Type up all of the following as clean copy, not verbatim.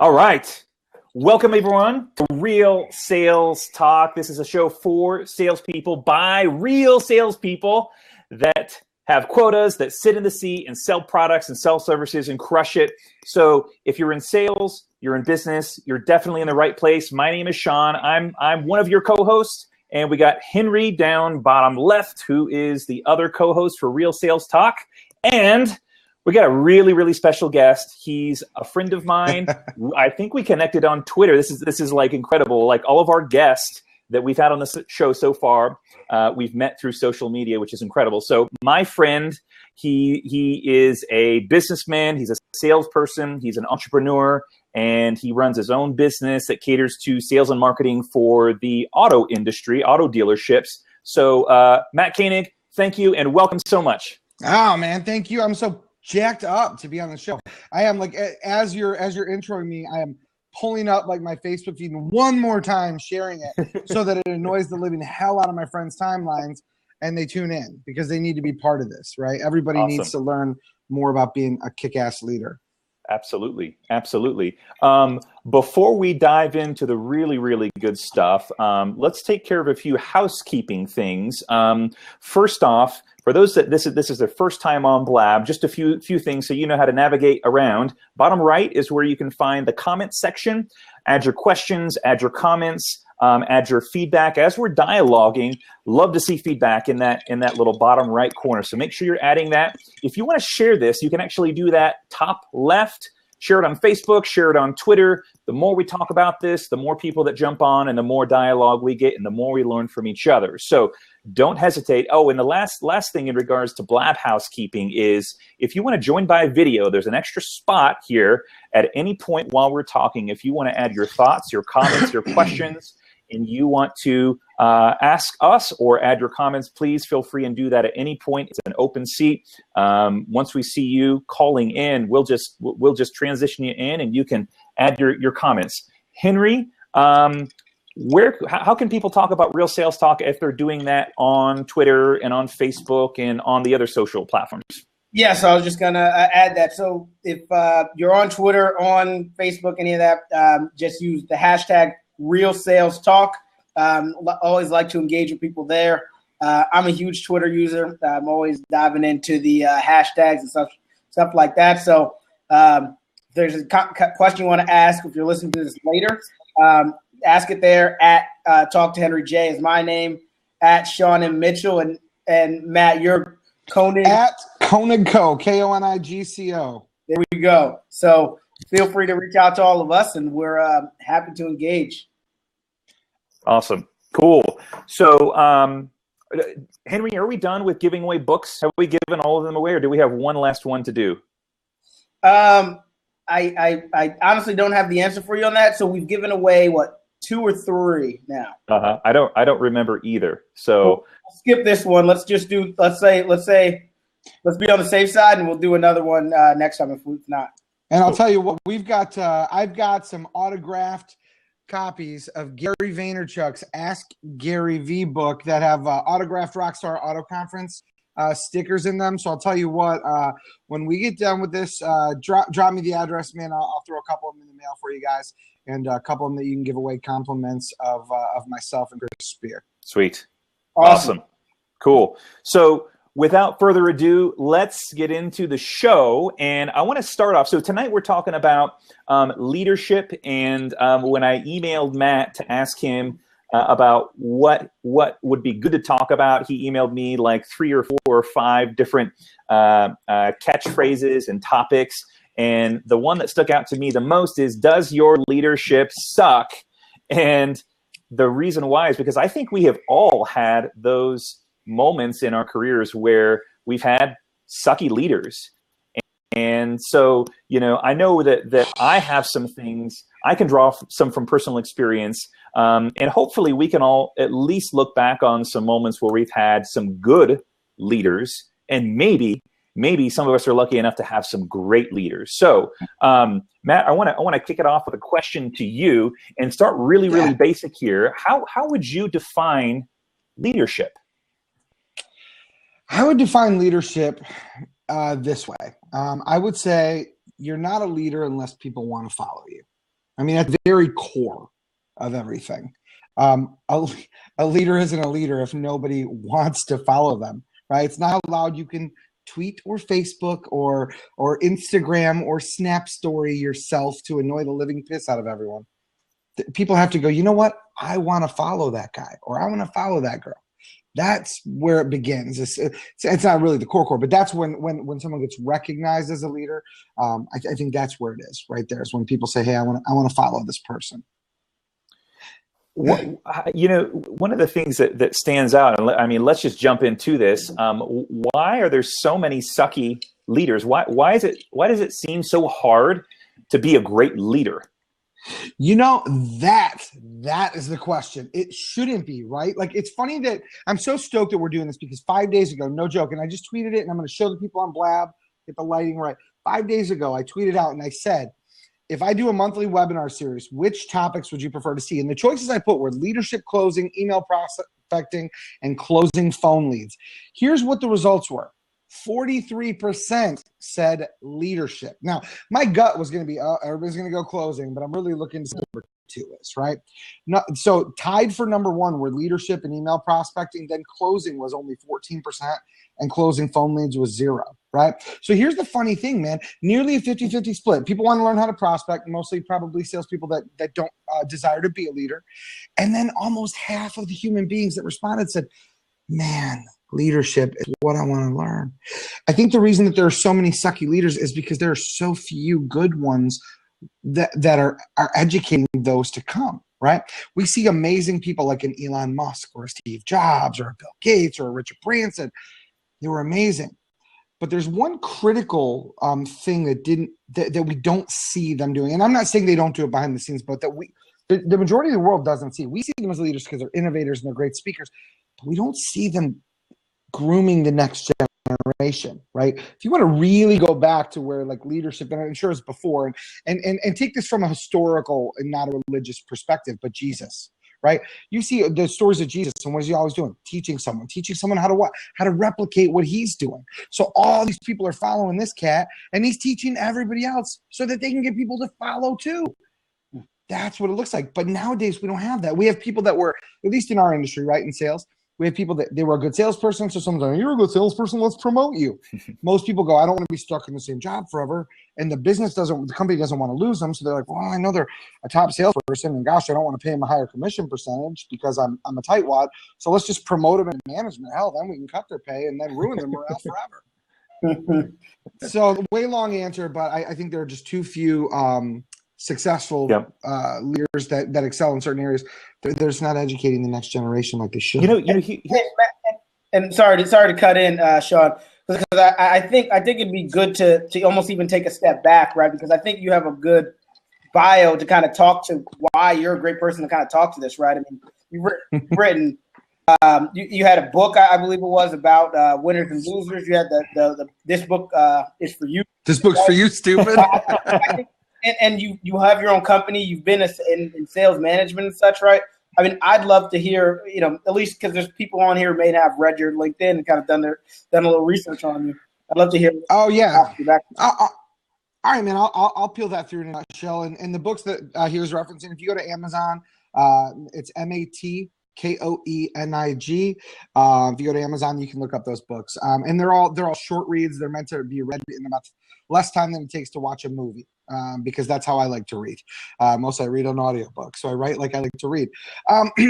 All right. Welcome, everyone, to Real Sales Talk. This is a show for salespeople by real salespeople that have quotas, that sit in the seat and sell products and sell services and crush it. So if you're in sales, you're in business, you're definitely in the right place. My name is Sean. I'm one of your co-hosts, and we got Henry down bottom left, who is the other co-host for Real Sales Talk. And we got a really, really special guest. He's a friend of mine. I think we connected on Twitter. This is like incredible. Like all of our guests that we've had on this show so far, we've met through social media, which is incredible. So my friend, he is a businessman. He's a salesperson. He's an entrepreneur, and he runs his own business that caters to sales and marketing for the auto industry, auto dealerships. So Mat Koenig, thank you and welcome so much. Oh man, thank you. I'm so jacked up to be on the show. I am like, as you're introing me, I am pulling up like my Facebook feed one more time, sharing it so that it annoys the living hell out of my friends' timelines and they tune in because they need to be part of this, right? Everybody needs to learn more about being a kick-ass leader. Absolutely. Absolutely. Before we dive into the really, really good stuff, let's take care of a few housekeeping things. First off, for those that this is their first time on Blab, just a few things so you know how to navigate around. Bottom right is where you can find the comment section. Add your questions, add your comments, add your feedback. As we're dialoguing, love to see feedback in that little bottom right corner. So make sure you're adding that. If you want to share this, you can actually do that top left. Share it on Facebook, share it on Twitter. The more we talk about this, the more people that jump on and the more dialogue we get and the more we learn from each other. So don't hesitate. Oh, and the last thing in regards to Blab housekeeping is if you want to join by video, there's an extra spot here at any point while we're talking. If you want to add your thoughts, your comments, your questions, and you want to ask us or add your comments, please feel free and do that at any point. It's an open seat. Once we see you calling in, we'll just transition you in, and you can add your comments. Henry, how can people talk about Real Sales Talk if they're doing that on Twitter and on Facebook and on the other social platforms? Yeah, so I was just going to add that. So if you're on Twitter, on Facebook, any of that, just use the hashtag Real Sales Talk. Always like to engage with people there. I'm a huge Twitter user. I'm always diving into the hashtags and stuff like that. So if there's a question you want to ask, if you're listening to this later, ask it there at Talk to Henry J is my name, at Sean M. Mitchell, and Matt, you're Koenig. At Koenig Co, Konigco. There we go. So feel free to reach out to all of us, and we're happy to engage. Awesome. Cool. So, Henry, are we done with giving away books? Have we given all of them away, or do we have one last one to do? I honestly don't have the answer for you on that. So we've given away, 2 or 3 now? I don't remember either. So we'll skip this one. Let's just do, let's be on the safe side, and we'll do another one next time if not. And I'll tell you what, we've got, I've got some autographed copies of Gary Vaynerchuk's Ask Gary V book that have autographed Rockstar Auto Conference stickers in them. So I'll tell you what, when we get done with this, drop me the address, man. I'll throw a couple of them in the mail for you guys, and a couple of them that you can give away compliments of myself and Chris Spear. Sweet. Awesome. Cool. So without further ado, let's get into the show. And I want to start off. So tonight we're talking about leadership. And when I emailed Matt to ask him about what would be good to talk about, he emailed me like 3 or 4 or 5 different catchphrases and topics. And the one that stuck out to me the most is, does your leadership suck? And the reason why is because I think we have all had those moments in our careers where we've had sucky leaders. And so, I know that I have some things, I can draw some from personal experience. And hopefully we can all at least look back on some moments where we've had some good leaders, and maybe some of us are lucky enough to have some great leaders. So, Matt, I want to kick it off with a question to you and start really basic here. How would you define leadership? I would define leadership this way. I would say you're not a leader unless people want to follow you. I mean, at the very core of everything. A leader isn't a leader if nobody wants to follow them, right? It's not allowed. You can tweet or Facebook or Instagram or Snap Story yourself to annoy the living piss out of everyone. People have to go, you know what? I want to follow that guy, or I want to follow that girl. That's where it begins. It's not really the core, but that's when someone gets recognized as a leader. I think that's where it is right there. Is when people say, hey, I want to follow this person. One of the things that stands out, and I mean, let's just jump into this. Why are there so many sucky leaders? Why does it seem so hard to be a great leader? That is the question. It shouldn't be, right? Like, it's funny that I'm so stoked that we're doing this because 5 days ago, no joke, and I just tweeted it, and I'm going to show the people on Blab, get the lighting right. 5 days ago, I tweeted out and I said, if I do a monthly webinar series, which topics would you prefer to see? And the choices I put were leadership closing, email prospecting, and closing phone leads. Here's what the results were. 43% said leadership. Now, my gut was going to be, everybody's going to go closing, but I'm really looking to see number 2 is, right? So tied for number 1 were leadership and email prospecting. Then closing was only 14%, and closing phone leads was 0, right? So here's the funny thing, man. Nearly a 50-50 split. People want to learn how to prospect, mostly probably salespeople that don't desire to be a leader. And then almost half of the human beings that responded said, man, leadership is what I want to learn. I think the reason that there are so many sucky leaders is because there are so few good ones that are educating those to come, right? We see amazing people like an Elon Musk or a Steve Jobs or a Bill Gates or a Richard Branson. They were amazing. But there's one critical thing that we don't see them doing. And I'm not saying they don't do it behind the scenes, but that the majority of the world doesn't see. We see them as leaders because they're innovators and they're great speakers, but we don't see them grooming the next generation, right? If you want to really go back to where like leadership, and I'm sure it's before, and take this from a historical and not a religious perspective, but Jesus, right? You see the stories of Jesus, and what is he always doing? Teaching someone how to what? How to replicate what he's doing. So all these people are following this cat, and he's teaching everybody else so that they can get people to follow too. That's what it looks like. But nowadays we don't have that. We have people that were, at least in our industry, right, in sales, we have people that they were a good salesperson. So someone's like, you're a good salesperson, let's promote you. Most people go, I don't want to be stuck in the same job forever. And the company doesn't want to lose them. So they're like, well, I know they're a top salesperson, and gosh, I don't want to pay them a higher commission percentage because I'm a tightwad. So let's just promote them in management. Hell, then we can cut their pay and then ruin their morale forever. So way long answer, but I think there are just too few successful leaders that excel in certain areas. They're just not educating the next generation like they should. And sorry to cut in, Sean, because I think it'd be good to almost even take a step back, right? Because I think you have a good bio to kind of talk to why you're a great person to kind of talk to this, right? I mean, you've written, you had a book, I believe it was, about winners and losers. You had this book is for you. This book's for you, stupid. I think, and you have your own company. You've been in sales management and such, right? I mean, I'd love to hear, at least because there's people on here who may have read your LinkedIn and kind of done a little research on you. I'd love to hear. Oh yeah. All right, man. I'll peel that through in a nutshell. And the books that he was referencing, if you go to Amazon, it's MatKoenig. If you go to Amazon, you can look up those books. And they're all short reads. They're meant to be read in about less time than it takes to watch a movie. Because that's how I like to read. Mostly I read an audiobook, so I write like I like to read.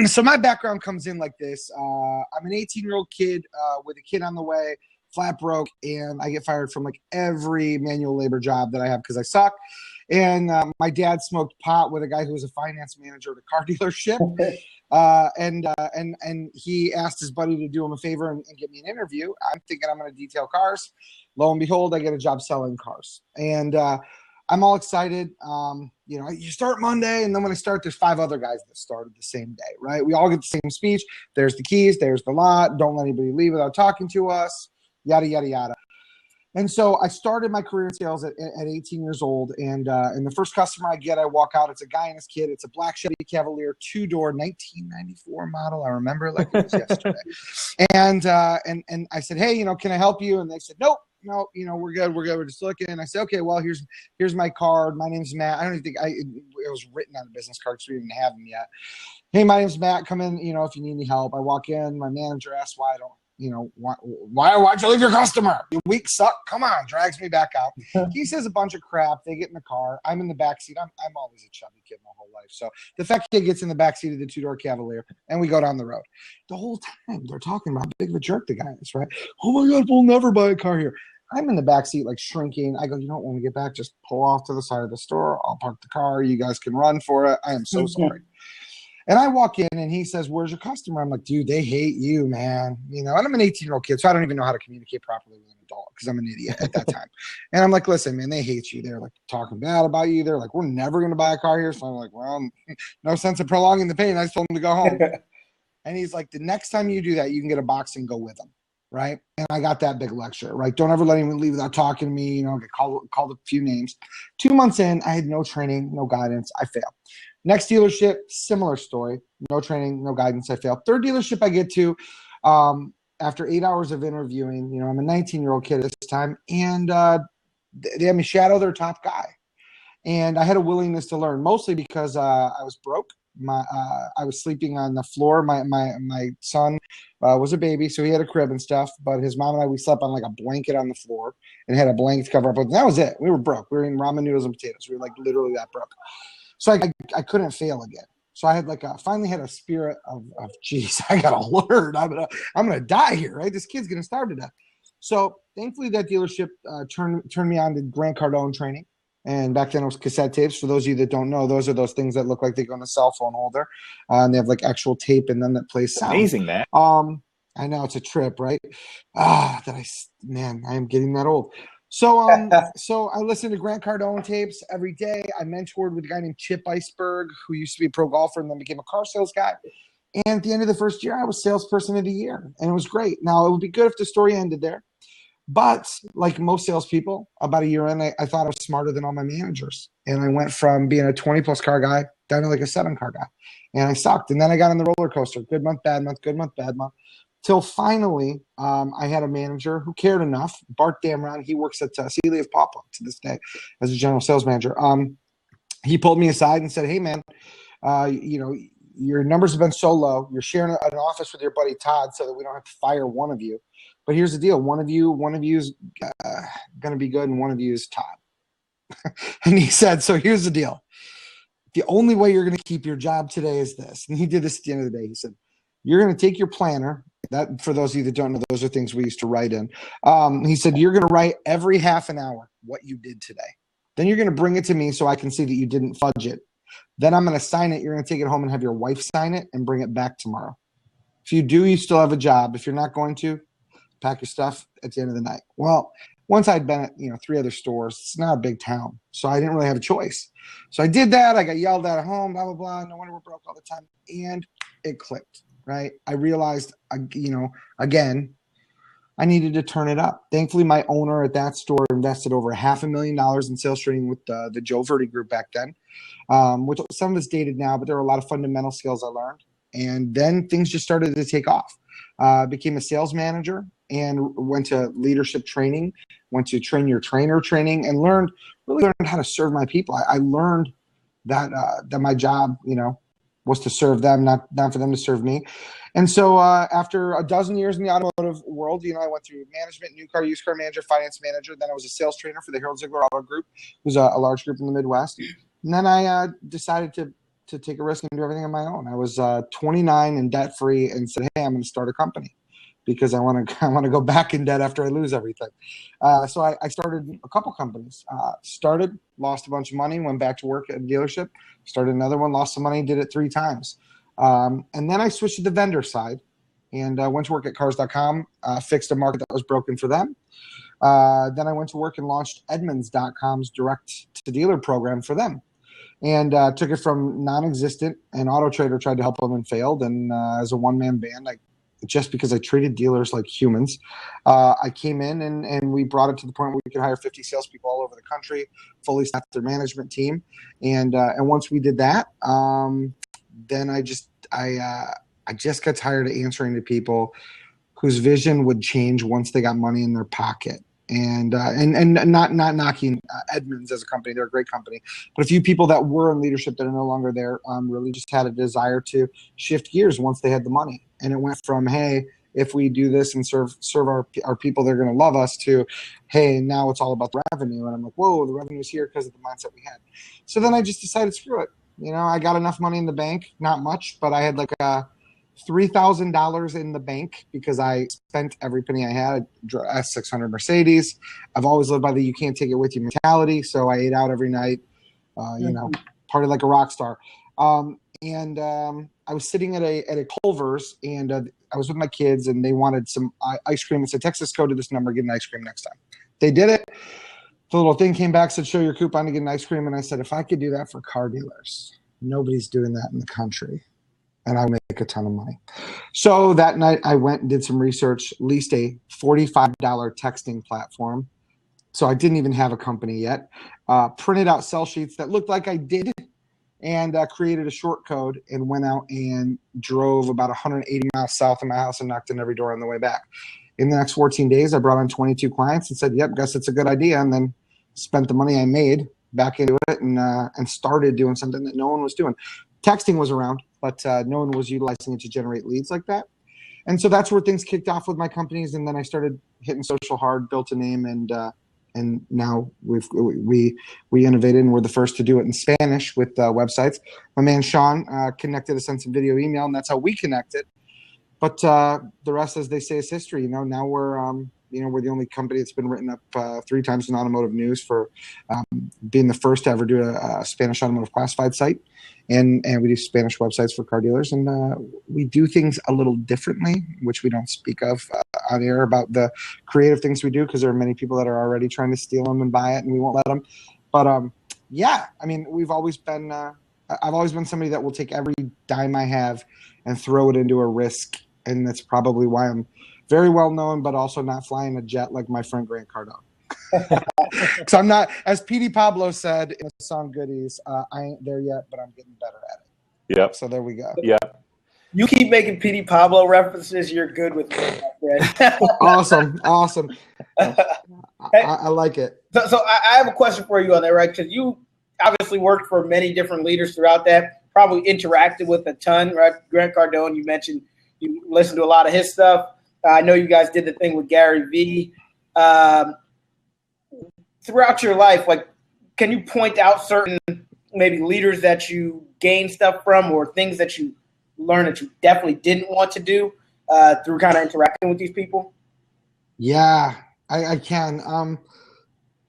So my background comes in like this. I'm an 18-year-old kid with a kid on the way, flat broke, and I get fired from like every manual labor job that I have because I suck. And my dad smoked pot with a guy who was a finance manager at a car dealership. And he asked his buddy to do him a favor and get me an interview. I'm thinking I'm going to detail cars. Lo and behold, I get a job selling cars. And I'm all excited. You start Monday, and then when I start, there's 5 other guys that started the same day, right? We all get the same speech. There's the keys. There's the lot. Don't let anybody leave without talking to us, yada, yada, yada. And so I started my career in sales at 18 years old. And the first customer I get, I walk out. It's a guy and his kid. It's a black Chevy Cavalier 2-door 1994 model. I remember it like it was yesterday. And I said, hey, can I help you? And they said, nope. no, we're good. We're just looking. And I say, okay, well, here's my card. My name's Matt. I don't even think it was written on a business card, so we didn't have them yet. Hey, my name's Matt. Come in, if you need any help. I walk in. My manager asks why'd you leave your customer? You weak suck. Come on, drags me back out. He says a bunch of crap. They get in the car. I'm in the back seat. I'm always a chubby kid my whole life. So the fact kid gets in the back seat of the two-door Cavalier, and we go down the road. The whole time they're talking about how big of a jerk the guy is, right? Oh my God, we'll never buy a car here. I'm in the back seat, like shrinking. I go, when we get back, just pull off to the side of the store. I'll park the car. You guys can run for it. I am so sorry. And I walk in and he says, where's your customer? I'm like, dude, they hate you, man. And I'm an 18-year-old kid, so I don't even know how to communicate properly with an adult because I'm an idiot at that time. And I'm like, listen, man, they hate you. They're like talking bad about you. They're like, we're never going to buy a car here. So I'm like, well, no sense of prolonging the pain. I just told him to go home. And he's like, the next time you do that, you can get a box and go with them. Right. And I got that big lecture, right? Don't ever let anyone leave without talking to me. Get called a few names. 2 months in, I had no training, no guidance. I failed. Next dealership, similar story. No training, no guidance. I failed. Third dealership I get to after 8 hours of interviewing. I'm a 19-year-old kid at this time, and they had me shadow their top guy. And I had a willingness to learn, mostly because I was broke. I was sleeping on the floor. My son was a baby, so he had a crib and stuff. But his mom and we slept on like a blanket on the floor and had a blanket to cover up. But that was it. We were broke. We were eating ramen noodles and potatoes. We were like literally that broke. So I couldn't fail again. So I had finally had a spirit of geez, I gotta learn. I'm gonna die here, right? This kid's gonna starve to death. So thankfully that dealership turned me on to Grant Cardone training. And back then it was cassette tapes. For those of you that don't know, those are those things that look like they go in a cell phone holder. And they have like actual tape in them that plays sound. Amazing, that. I know it's a trip, right? I am getting that old. So so I listened to Grant Cardone tapes every day. I mentored with a guy named Chip Iceberg, who used to be a pro golfer and then became a car sales guy. And at the end of the first year, I was salesperson of the year, and it was great. Now, it would be good if the story ended there. But like most salespeople, about a year in, I thought I was smarter than all my managers. And I went from being a 20-plus car guy down to like a 7-car guy. And I sucked. And then I got on the roller coaster. Good month, bad month, good month, bad month. Till finally, I had a manager who cared enough. Bart Damron, he works at Sealy of Papa to this day as a general sales manager. He pulled me aside and said, hey, man, your numbers have been so low. You're sharing an office with your buddy Todd so that we don't have to fire one of you. But here's the deal. One of you is going to be good, and one of you is Todd. And he said, so here's the deal. The only way you're going to keep your job today is this. And he did this at the end of the day. He said, you're going to take your planner. That, for those of you that don't know, those are things we used to write in. He said, you're going to write every half an hour what you did today. Then you're going to bring it to me so I can see that you didn't fudge it. Then I'm going to sign it. You're going to take it home and have your wife sign it and bring it back tomorrow. If you do, you still have a job. If you're not going to, pack your stuff at the end of the night. Well, once I'd been at 3 other stores, it's not a big town, so I didn't really have a choice. So I did that. I got yelled at home, blah, blah, blah. No wonder we're broke all the time. And it clicked, right? I realized, again, I needed to turn it up. Thankfully, my owner at that store invested over $500,000 in sales training with the Joe Verdi group back then, which some of it's dated now, but there were a lot of fundamental skills I learned. And then things just started to take off. Became a sales manager and went to leadership training, went to train your trainer training, and really learned how to serve my people. I learned that my job, was to serve them, not for them to serve me. And so after a dozen years in the automotive world, I went through management, new car, used car manager, finance manager. Then I was a sales trainer for the Harold Ziegler Auto Group, who's a large group in the Midwest. And then I decided to take a risk and do everything on my own. I was 29 and debt free and said, hey, I'm going to start a company because I want to go back in debt after I lose everything. So I started a couple companies. Lost a bunch of money, went back to work at a dealership, started another one, lost some money, did it 3 times. And then I switched to the vendor side and went to work at cars.com, fixed a market that was broken for them. Then I went to work and launched Edmunds.com's direct-to-dealer program for them. And took it from non-existent, and Auto Trader tried to help them and failed. And as a one-man band, just because I treated dealers like humans, I came in and we brought it to the point where we could hire 50 salespeople all over the country, fully staffed their management team. And once we did that, then I just got tired of answering to people whose vision would change once they got money in their pocket. and not knocking Edmunds as a company. They're a great company, but a few people that were in leadership that are no longer there really just had a desire to shift gears once they had the money, and it went from, hey, if we do this and serve our people, they're going to love us, to, hey, now it's all about the revenue. And I'm like, whoa, the revenue's here because of the mindset we had. So then I just decided, screw it. I got enough money in the bank, not much, but I had like $3,000 in the bank because I spent every penny I had. A S600 Mercedes. I've always lived by the you can't take it with you mentality. So I ate out every night, partied like a rock star. I was sitting at a Culver's, and I was with my kids, and they wanted some ice cream. I said, text this code to this number, get an ice cream next time. They did it. The little thing came back, said, show your coupon to get an ice cream. And I said, if I could do that for car dealers, nobody's doing that in the country, and I'll make a ton of money. So that night I went and did some research, leased a $45 texting platform. So I didn't even have a company yet. Printed out sell sheets that looked like I did, and created a short code and went out and drove about 180 miles south of my house and knocked on every door on the way back. In the next 14 days, I brought on 22 clients and said, yep, guess it's a good idea. And then spent the money I made back into it and started doing something that no one was doing. Texting was around, but no one was utilizing it to generate leads like that. And so that's where things kicked off with my companies. And then I started hitting social hard, built a name, and now we innovated, and we're the first to do it in Spanish with websites. My man Sean connected us on some video email, and that's how we connected. But the rest, as they say, is history. Now we're we're the only company that's been written up 3 times in automotive news for being the first to ever do a Spanish automotive classified site, and we do Spanish websites for car dealers, and we do things a little differently, which we don't speak of on air about the creative things we do, because there are many people that are already trying to steal them and buy it, and we won't let them. But we've always been I've always been somebody that will take every dime I have and throw it into a risk, and that's probably why I'm very well known, but also not flying a jet like my friend Grant Cardone. Because I'm not, as P.D. Pablo said in the song Goodies, I ain't there yet, but I'm getting better at it. Yep. So there we go. Yep. You keep making P.D. Pablo references, you're good with me, my friend. Awesome. I like it. So I have a question for you on that, right? Because you obviously worked for many different leaders throughout that, probably interacted with a ton, right? Grant Cardone, you mentioned you listened to a lot of his stuff. I know you guys did the thing with Gary Vee. Throughout your life, like, can you point out certain maybe leaders that you gained stuff from, or things that you learned that you definitely didn't want to do through kind of interacting with these people? Yeah, I can.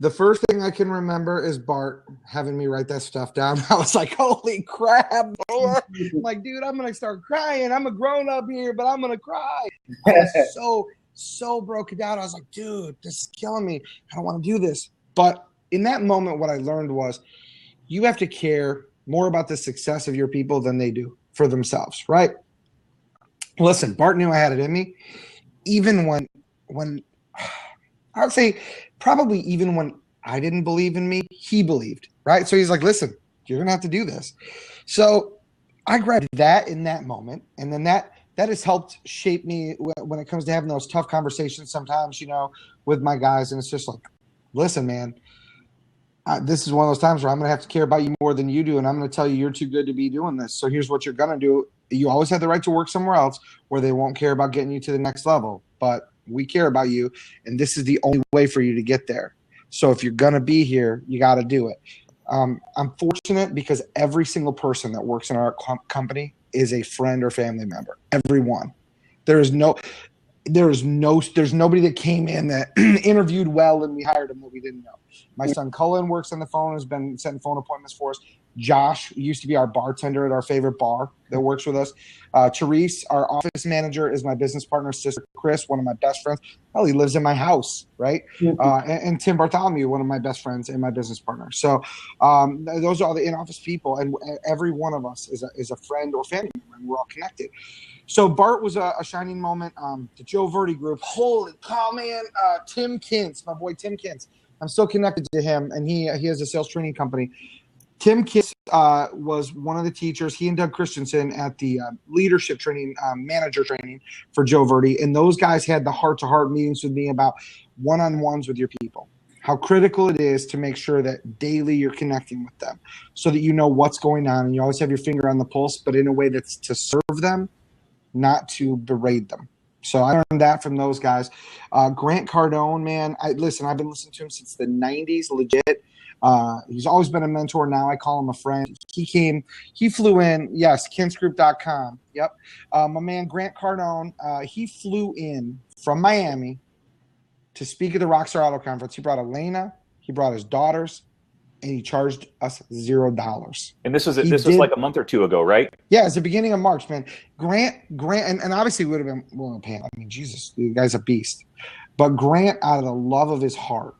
The first thing I can remember is Bart having me write that stuff down. I was like, holy crap, boy. I'm like, dude, I'm going to start crying. I'm a grown up here, but I'm going to cry. I was so broken down. I was like, dude, this is killing me. I don't want to do this. But in that moment, what I learned was you have to care more about the success of your people than they do for themselves, right? Listen, Bart knew I had it in me. Even when I would say probably even when I didn't believe in me, he believed, right? So he's like, listen, you're going to have to do this. So I grabbed that in that moment. And then that has helped shape me when it comes to having those tough conversations sometimes, with my guys. And it's just like, listen, man, this is one of those times where I'm going to have to care about you more than you do. And I'm going to tell you, you're too good to be doing this. So here's what you're going to do. You always have the right to work somewhere else where they won't care about getting you to the next level. But we care about you, and this is the only way for you to get there. So if you're going to be here, you got to do it. I'm fortunate because every single person that works in our company is a friend or family member. Everyone. There's nobody that came in that interviewed well and we hired him that we didn't know. My son Cullen works on the phone, has been setting phone appointments for us. Josh used to be our bartender at our favorite bar that works with us. Therese, our office manager, is my business partner. Sister Chris, one of my best friends. Hell, he lives in my house, right? Mm-hmm. And Tim Bartholomew, one of my best friends and my business partner. So those are all the in-office people, and every one of us is a friend or family member, and we're all connected. So Bart was a shining moment. The Joe Verdi group, holy cow, man. Tim Kintz, my boy Tim Kintz. I'm still connected to him, and he has a sales training company. Tim Kiss was one of the teachers. He and Doug Christensen at the leadership training, manager training for Joe Verdi. And those guys had the heart-to-heart meetings with me about one-on-ones with your people, how critical it is to make sure that daily you're connecting with them so that you know what's going on and you always have your finger on the pulse, but in a way that's to serve them, not to berate them. So I learned that from those guys. Grant Cardone, man, I've been listening to him since the 90s, legit. He's always been a mentor. Now I call him a friend. He flew in, yes, kinsgroup.com. Yep. My man, Grant Cardone, he flew in from Miami to speak at the Rockstar Auto Conference. He brought Elena, he brought his daughters, and he charged us $0. And this was like a month or two ago, right? Yeah, it's the beginning of March, man. Grant, and obviously would have been willing to pay him. I mean, Jesus, the guy's a beast. But Grant, out of the love of his heart,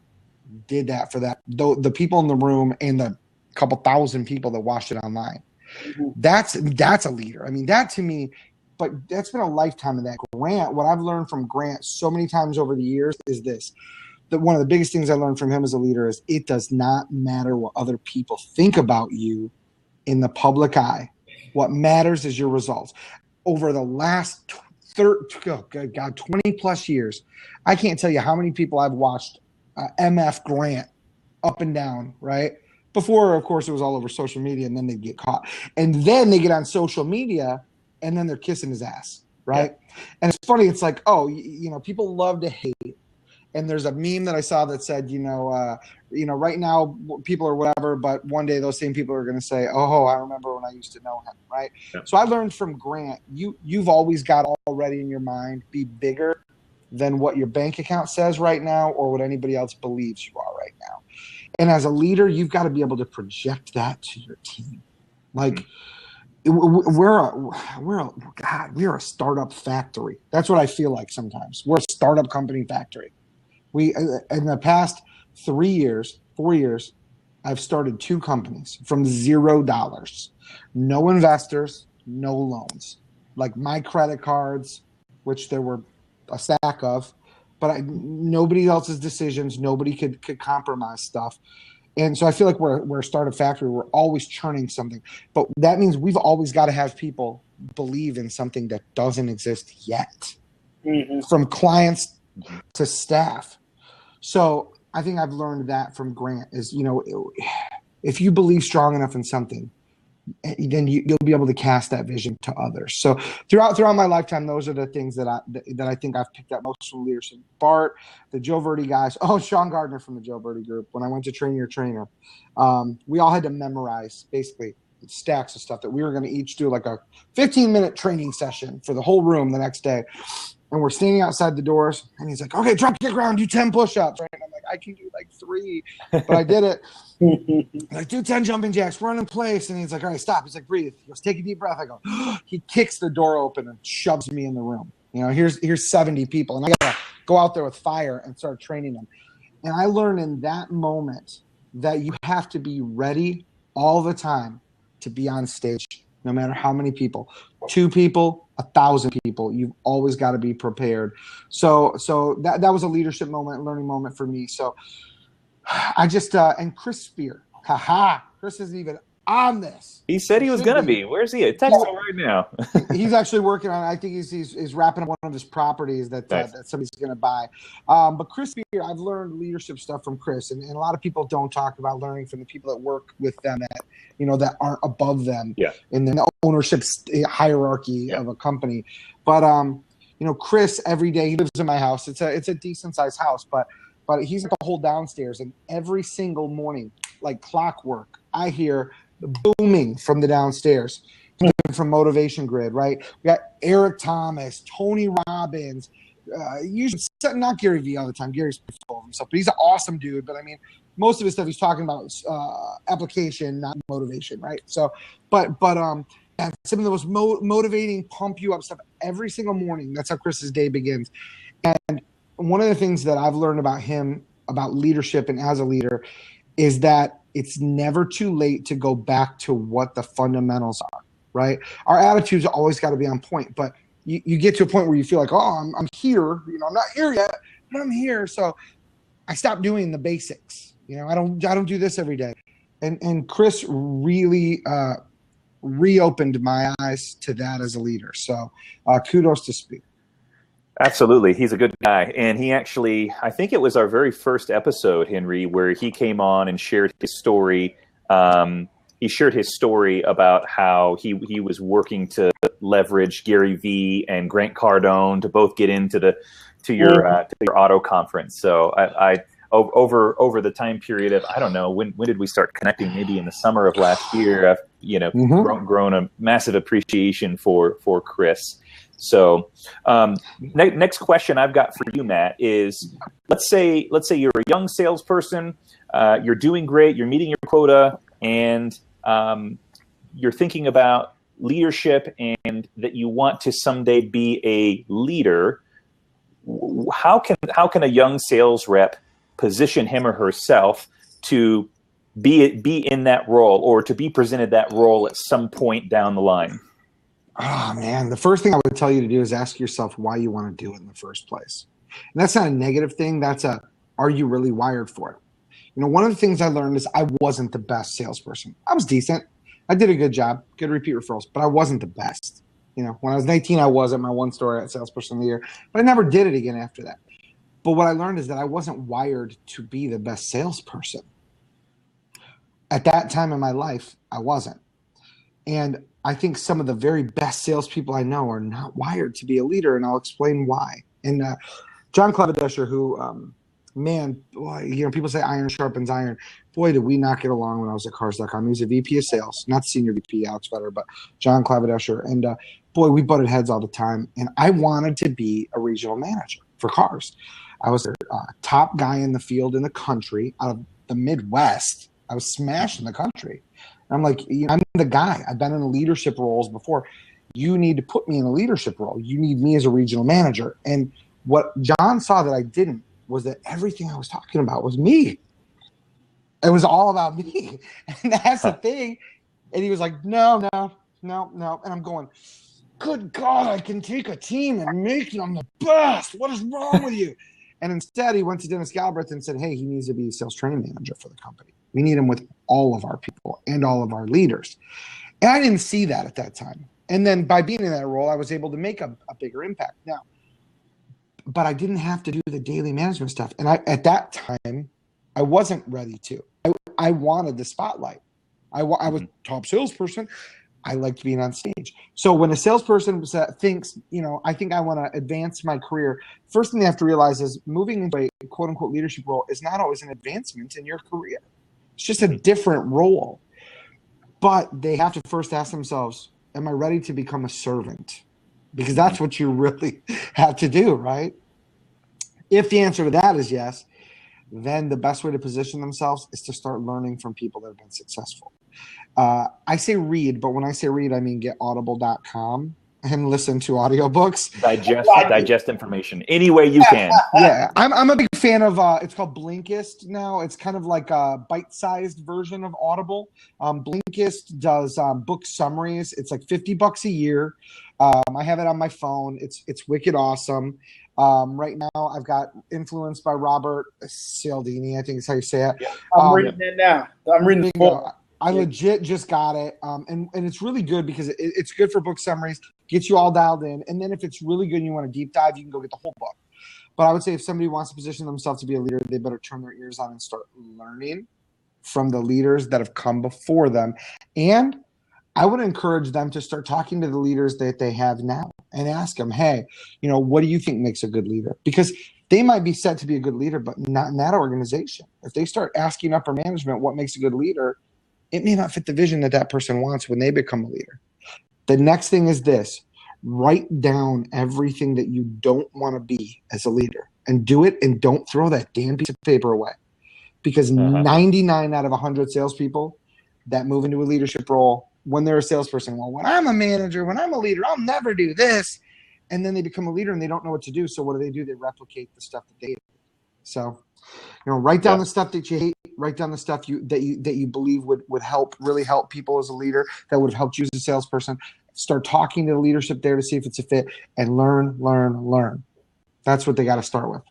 did that for the people in the room and the couple thousand people that watched it online. Mm-hmm. That's a leader. I mean, that to me, but that's been a lifetime of that. Grant, what I've learned from Grant so many times over the years is this. That one of the biggest things I learned from him as a leader is it does not matter what other people think about you in the public eye. What matters is your results. Over the last 20 plus years, I can't tell you how many people I've watched MF Grant up and down, right? Before, of course, it was all over social media, and then they'd get caught. And then they get on social media, and then they're kissing his ass, right? Yeah. And it's funny. It's like, people love to hate. And there's a meme that I saw that said, right now people are whatever, but one day those same people are going to say, oh, I remember when I used to know him, right? Yeah. So I learned from Grant, you've always got already in your mind, be bigger than what your bank account says right now or what anybody else believes you are right now. And as a leader, you've got to be able to project that to your team. Like, we're a startup factory. That's what I feel like sometimes. We're a startup company factory. We, in the past 4 years, I've started 2 companies from $0, no investors, no loans, like my credit cards, which there were a stack of, but nobody else's decisions, nobody could compromise stuff. And so I feel like we're a startup factory. We're always churning something, but that means we've always got to have people believe in something that doesn't exist yet, from clients to staff. So I think I've learned that from Grant is, if you believe strong enough in something, then you'll be able to cast that vision to others. So throughout my lifetime, those are the things that I think I've picked up most from leadership. Bart, the Joe Verdi guys, Sean Gardner from the Joe Verdi group. When I went to Train Your Trainer, we all had to memorize basically stacks of stuff that we were going to each do like a 15-minute training session for the whole room the next day. And we're standing outside the doors, and he's like, okay, drop to the ground, do 10 push-ups. Right? And I'm like, I can do like 3, but I did it. Like, do 10 jumping jacks, run in place. And he's like, all right, stop. He's like, breathe. He goes, take a deep breath. I go, he kicks the door open and shoves me in the room. Here's 70 people, and I got to go out there with fire and start training them. And I learned in that moment that you have to be ready all the time to be on stage, no matter how many people. 2 people, 1,000 people. You've always got to be prepared. So that was a leadership moment, learning moment for me. So I just and Chris Spear, Chris isn't even on this. He said he was going to be. Where's he? Text him right now. He's actually working on it. I think he's wrapping up one of his properties that somebody's going to buy. But Chris Spear, I've learned leadership stuff from Chris, and a lot of people don't talk about learning from the people that work with them that aren't above them in the ownership hierarchy of a company. But Chris, every day he lives in my house. It's a decent sized house, but he's at the whole downstairs, and every single morning, like clockwork, I hear the booming from the downstairs, from Motivation Grid, right? We got Eric Thomas, Tony Robbins, usually not Gary Vee all the time. Gary's full of himself, but he's an awesome dude. But I mean, most of his stuff he's talking about application, not motivation, right? So, but some of the most motivating, pump you up stuff every single morning. That's how Chris's day begins. And one of the things that I've learned about him, about leadership and as a leader, is that it's never too late to go back to what the fundamentals are, right? Our attitudes always got to be on point, but you get to a point where you feel like, I'm here, I'm not here yet, but I'm here. So I stopped doing the basics. I don't do this every day. And Chris really reopened my eyes to that as a leader. So kudos to Speed. Absolutely. He's a good guy. And he actually, I think it was our very first episode, Henry, where he came on and shared his story. He shared his story about how he was working to leverage Gary Vee and Grant Cardone to both get into your auto conference. So I over the time period of, I don't know, when did we start connecting? Maybe in the summer of last year. I've grown a massive appreciation for Chris. So next question I've got for you, Matt, is let's say you're a young salesperson, you're doing great, you're meeting your quota, and you're thinking about leadership and that you want to someday be a leader. How can a young sales rep position him or herself to be in that role, or to be presented that role at some point down the line? Oh, man. The first thing I would tell you to do is ask yourself why you want to do it in the first place. And that's not a negative thing. That's are you really wired for it? One of the things I learned is I wasn't the best salesperson. I was decent. I did a good job, good repeat referrals, but I wasn't the best. When I was 19, I was at my one store at Salesperson of the Year, but I never did it again after that. But what I learned is that I wasn't wired to be the best salesperson. At that time in my life, I wasn't. And I think some of the very best salespeople I know are not wired to be a leader, and I'll explain why. And John Clevedesher, who, people say iron sharpens iron. Boy, did we not get along when I was at Cars.com. He was a VP of sales, not senior VP, Alex Vetter, but John Clevedesher. And boy, we butted heads all the time. And I wanted to be a regional manager for Cars. I was the top guy in the field in the country out of the Midwest. I was smashing the country. I'm like, I'm the guy. I've been in leadership roles before. You need to put me in a leadership role. You need me as a regional manager. And what John saw that I didn't was that everything I was talking about was me. It was all about me. And that's the thing. And he was like, no. And I'm going, good God, I can take a team and make them the best. What is wrong with you? And instead, he went to Dennis Galbraith and said, hey, he needs to be a sales training manager for the company. We need him with all of our people and all of our leaders. And I didn't see that at that time. And then by being in that role, I was able to make a bigger impact. Now, but I didn't have to do the daily management stuff. And at that time, I wasn't ready to. I wanted the spotlight. I was top salesperson. I liked being on stage. So when a salesperson thinks, I think I want to advance my career, first thing they have to realize is moving into a quote unquote leadership role is not always an advancement in your career. It's just a different role. But they have to first ask themselves, am I ready to become a servant? Because that's what you really have to do, right? If the answer to that is yes, then the best way to position themselves is to start learning from people that have been successful. I say read, but when I say read, I mean get audible.com and listen to audiobooks. Digest information any way you can. Yeah, I'm a big fan of, it's called Blinkist now. It's kind of like a bite-sized version of Audible. Blinkist does book summaries. It's like $50 a year. I have it on my phone. It's wicked awesome. Right now, I've got Influenced by Robert Cialdini, I think is how you say it. Yeah, I'm reading it now. I'm reading the book. I legit just got it. And it's really good because it's good for book summaries, gets you all dialed in. And then if it's really good and you want to deep dive, you can go get the whole book. But I would say if somebody wants to position themselves to be a leader, they better turn their ears on and start learning from the leaders that have come before them. And I would encourage them to start talking to the leaders that they have now and ask them, hey, what do you think makes a good leader? Because they might be set to be a good leader, but not in that organization. If they start asking upper management what makes a good leader, it may not fit the vision that person wants when they become a leader. The next thing is this: write down everything that you don't want to be as a leader and do it, and don't throw that damn piece of paper away. Because 99 out of 100 salespeople that move into a leadership role, when they're a salesperson, well, when I'm a manager, when I'm a leader, I'll never do this. And then they become a leader and they don't know what to do. So what do? They replicate the stuff that they hate. So, write down the stuff that you hate. Write down the stuff that you believe would really help people as a leader, that would have helped you as a salesperson. Start talking to the leadership there to see if it's a fit, and learn. That's what they got to start with.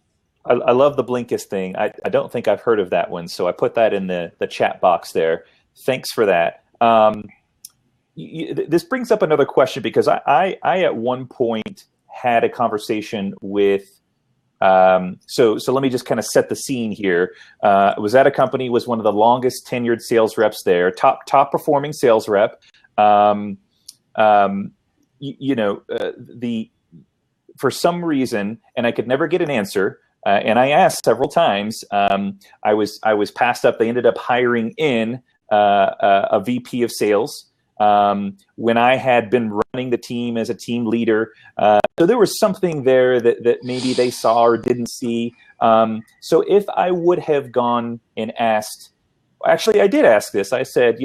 I love the Blinkist thing. I don't think I've heard of that one, so I put that in the chat box there. Thanks for that. This brings up another question, because I at one point had a conversation with, so let me just kind of set the scene here. Was at a company, was one of the longest tenured sales reps there, top performing sales rep. For some reason, and I could never get an answer, and I asked several times, I was passed up. They ended up hiring in a VP of sales when I had been running the team as a team leader. So there was something there that maybe they saw or didn't see. So if I would have gone and asked, actually, I did ask this. I said,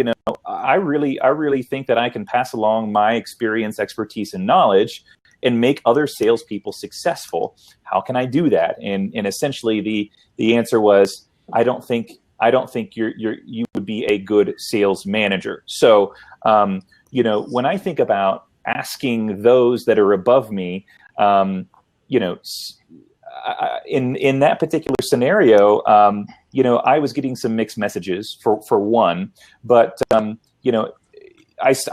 I really think that I can pass along my experience, expertise, and knowledge and make other salespeople successful. How can I do that? And essentially the answer was, I don't think you would be a good sales manager. So, when I think about asking those that are above me, in that particular scenario, I was getting some mixed messages for one, but I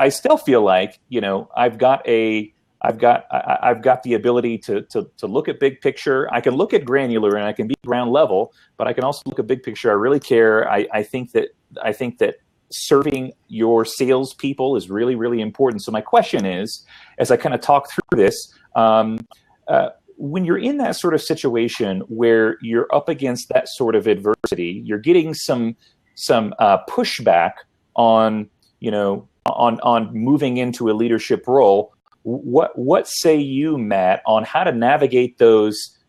still feel like I've got the ability to look at big picture. I can look at granular and I can be ground level, but I can also look at big picture. I really care. I think that serving your salespeople is really, really important. So my question is, as I kind of talk through this, when you're in that sort of situation where you're up against that sort of adversity, you're getting some pushback on moving into a leadership role. What say you, Matt, on how to navigate those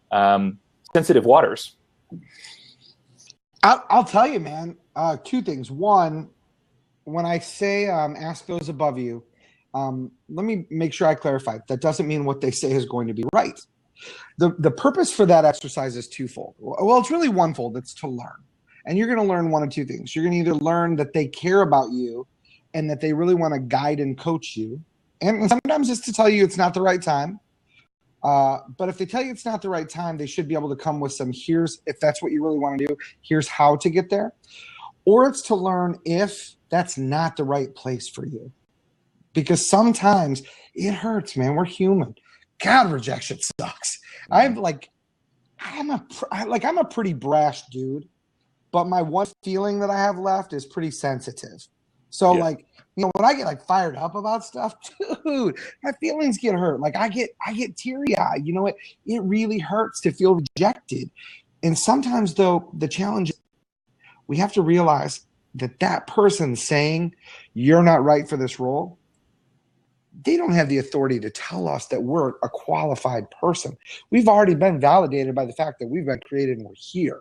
sensitive waters? I'll tell you, man. Two things. One, when I say ask those above you, let me make sure I clarify. That doesn't mean what they say is going to be right. The purpose for that exercise is twofold. Well, it's really onefold. It's to learn. And you're going to learn one of two things. You're going to either learn that they care about you and that they really want to guide and coach you. And sometimes it's to tell you it's not the right time. But if they tell you it's not the right time, they should be able to come with some, if that's what you really want to do, here's how to get there. Or it's to learn if that's not the right place for you. Because sometimes it hurts, man. We're human. God, rejection sucks. I'm a pretty brash dude, but my one feeling that I have left is pretty sensitive. So when I get fired up about stuff, dude, my feelings get hurt. I get teary eyed. It really hurts to feel rejected. And sometimes though, the challenge is we have to realize that person saying you're not right for this role, they don't have the authority to tell us that we're a qualified person. We've already been validated by the fact that we've been created and we're here,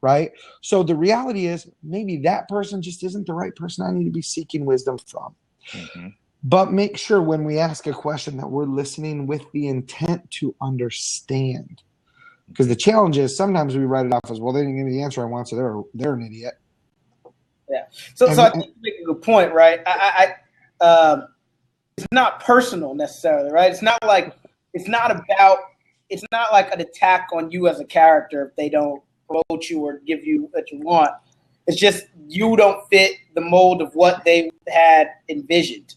right? So the reality is maybe that person just isn't the right person I need to be seeking wisdom from. Mm-hmm. But make sure when we ask a question that we're listening with the intent to understand. Because the challenge is sometimes we write it off as, well, they didn't give me the answer I want, so they're an idiot. Yeah. So I think you make a good point, right? It's not personal necessarily, right? It's not like an attack on you as a character if they don't promote you or give you what you want. It's just you don't fit the mold of what they had envisioned.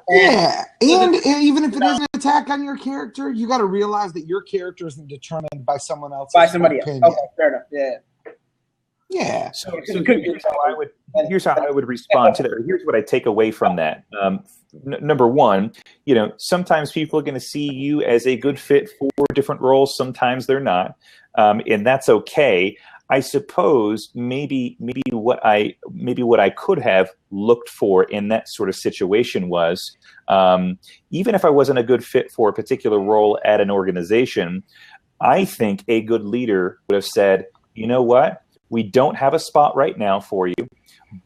And even if it is an attack on your character, you got to realize that your character isn't determined by someone else's somebody opinion. else. Okay, fair enough. Yeah. Yeah. So here's how I would respond to that. Or here's what I take away from that. Number one, sometimes people are going to see you as a good fit for different roles. Sometimes they're not, and that's okay. I suppose maybe what I could have looked for in that sort of situation was, even if I wasn't a good fit for a particular role at an organization, I think a good leader would have said, you know what? We don't have a spot right now for you,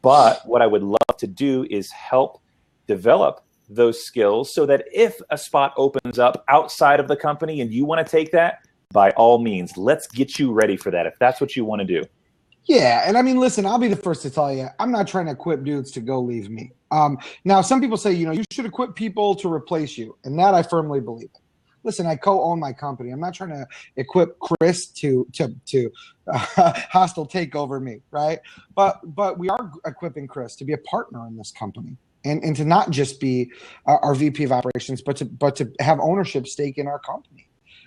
but what I would love to do is help develop those skills so that if a spot opens up outside of the company and you want to take that, by all means, let's get you ready for that if that's what you want to do. Yeah, and I mean, listen, I'll be the first to tell you, I'm not trying to equip dudes to go leave me. Now, some people say, you should equip people to replace you, and that I firmly believe in. listen, I co-own my company. I'm not trying to equip Chris to hostile takeover me, right? But we are equipping Chris to be a partner in this company. And to not just be our VP of operations, but to have ownership stake in our company.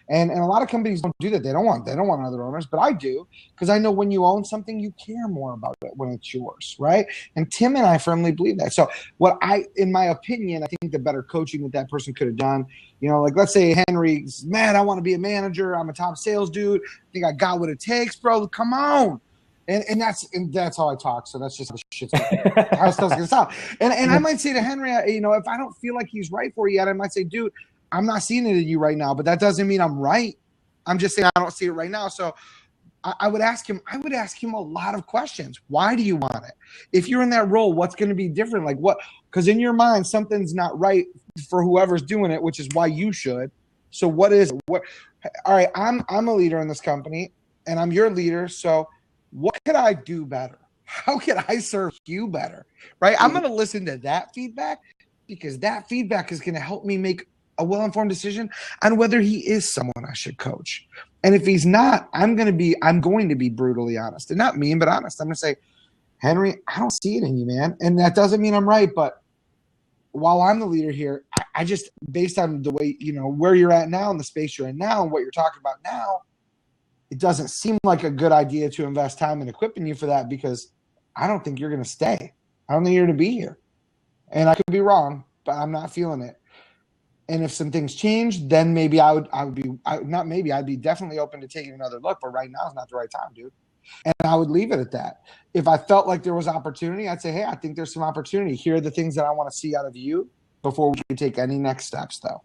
And a lot of companies don't do that. They don't want other owners, but I do, because I know when you own something, you care more about it when it's yours, right? And Tim and I firmly believe that. So in my opinion, I think the better coaching that person could have done, like let's say Henry's, man, I want to be a manager. I'm a top sales dude. I think I got what it takes, bro. Come on. And that's how I talk. So that's just how the shit's how stuff's gonna sound. And I might say to Henry, if I don't feel like he's right for you yet, I might say, dude, I'm not seeing it in you right now, but that doesn't mean I'm right. I'm just saying I don't see it right now. So I would ask him a lot of questions. Why do you want it? If you're in that role, what's going to be different? Like what? Because in your mind, something's not right for whoever's doing it, which is why you should. So what is it? What? All right, I'm a leader in this company, and I'm your leader. So what could I do better? How can I serve you better? Right? I'm going to listen to that feedback, because that feedback is going to help me make a well-informed decision on whether he is someone I should coach. And if he's not, I'm going to be brutally honest, and not mean, but honest. I'm going to say, Henry, I don't see it in you, man. And that doesn't mean I'm right, but while I'm the leader here, I just, based on the way, where you're at now and the space you're in now and what you're talking about now, it doesn't seem like a good idea to invest time in equipping you for that, because I don't think you're going to stay. I don't think you're going to be here. And I could be wrong, but I'm not feeling it. And if some things change, then maybe I'd be definitely open to taking another look. But right now is not the right time, dude. And I would leave it at that. If I felt like there was opportunity, I'd say, hey, I think there's some opportunity. Here are the things that I want to see out of you before we can take any next steps, though.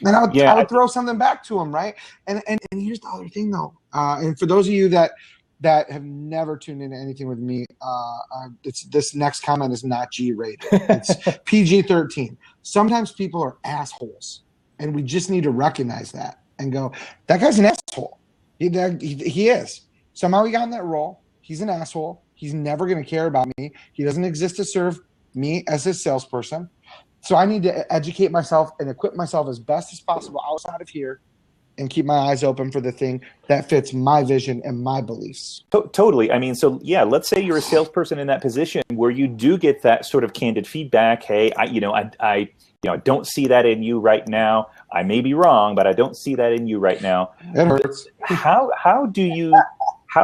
And I would throw something back to him, right? And here's the other thing, though. And for those of you that have never tuned into anything with me, this next comment is not G-rated. It's PG-13. Sometimes people are assholes, and we just need to recognize that and go, that guy's an asshole. He is. Somehow he got in that role. He's an asshole. He's never going to care about me. He doesn't exist to serve me as his salesperson. So I need to educate myself and equip myself as best as possible outside of here, and keep my eyes open for the thing that fits my vision and my beliefs. Totally. I mean, so yeah, let's say you're a salesperson in that position where you do get that sort of candid feedback. Hey, I don't see that in you right now. I may be wrong, but I don't see that in you right now. It hurts. How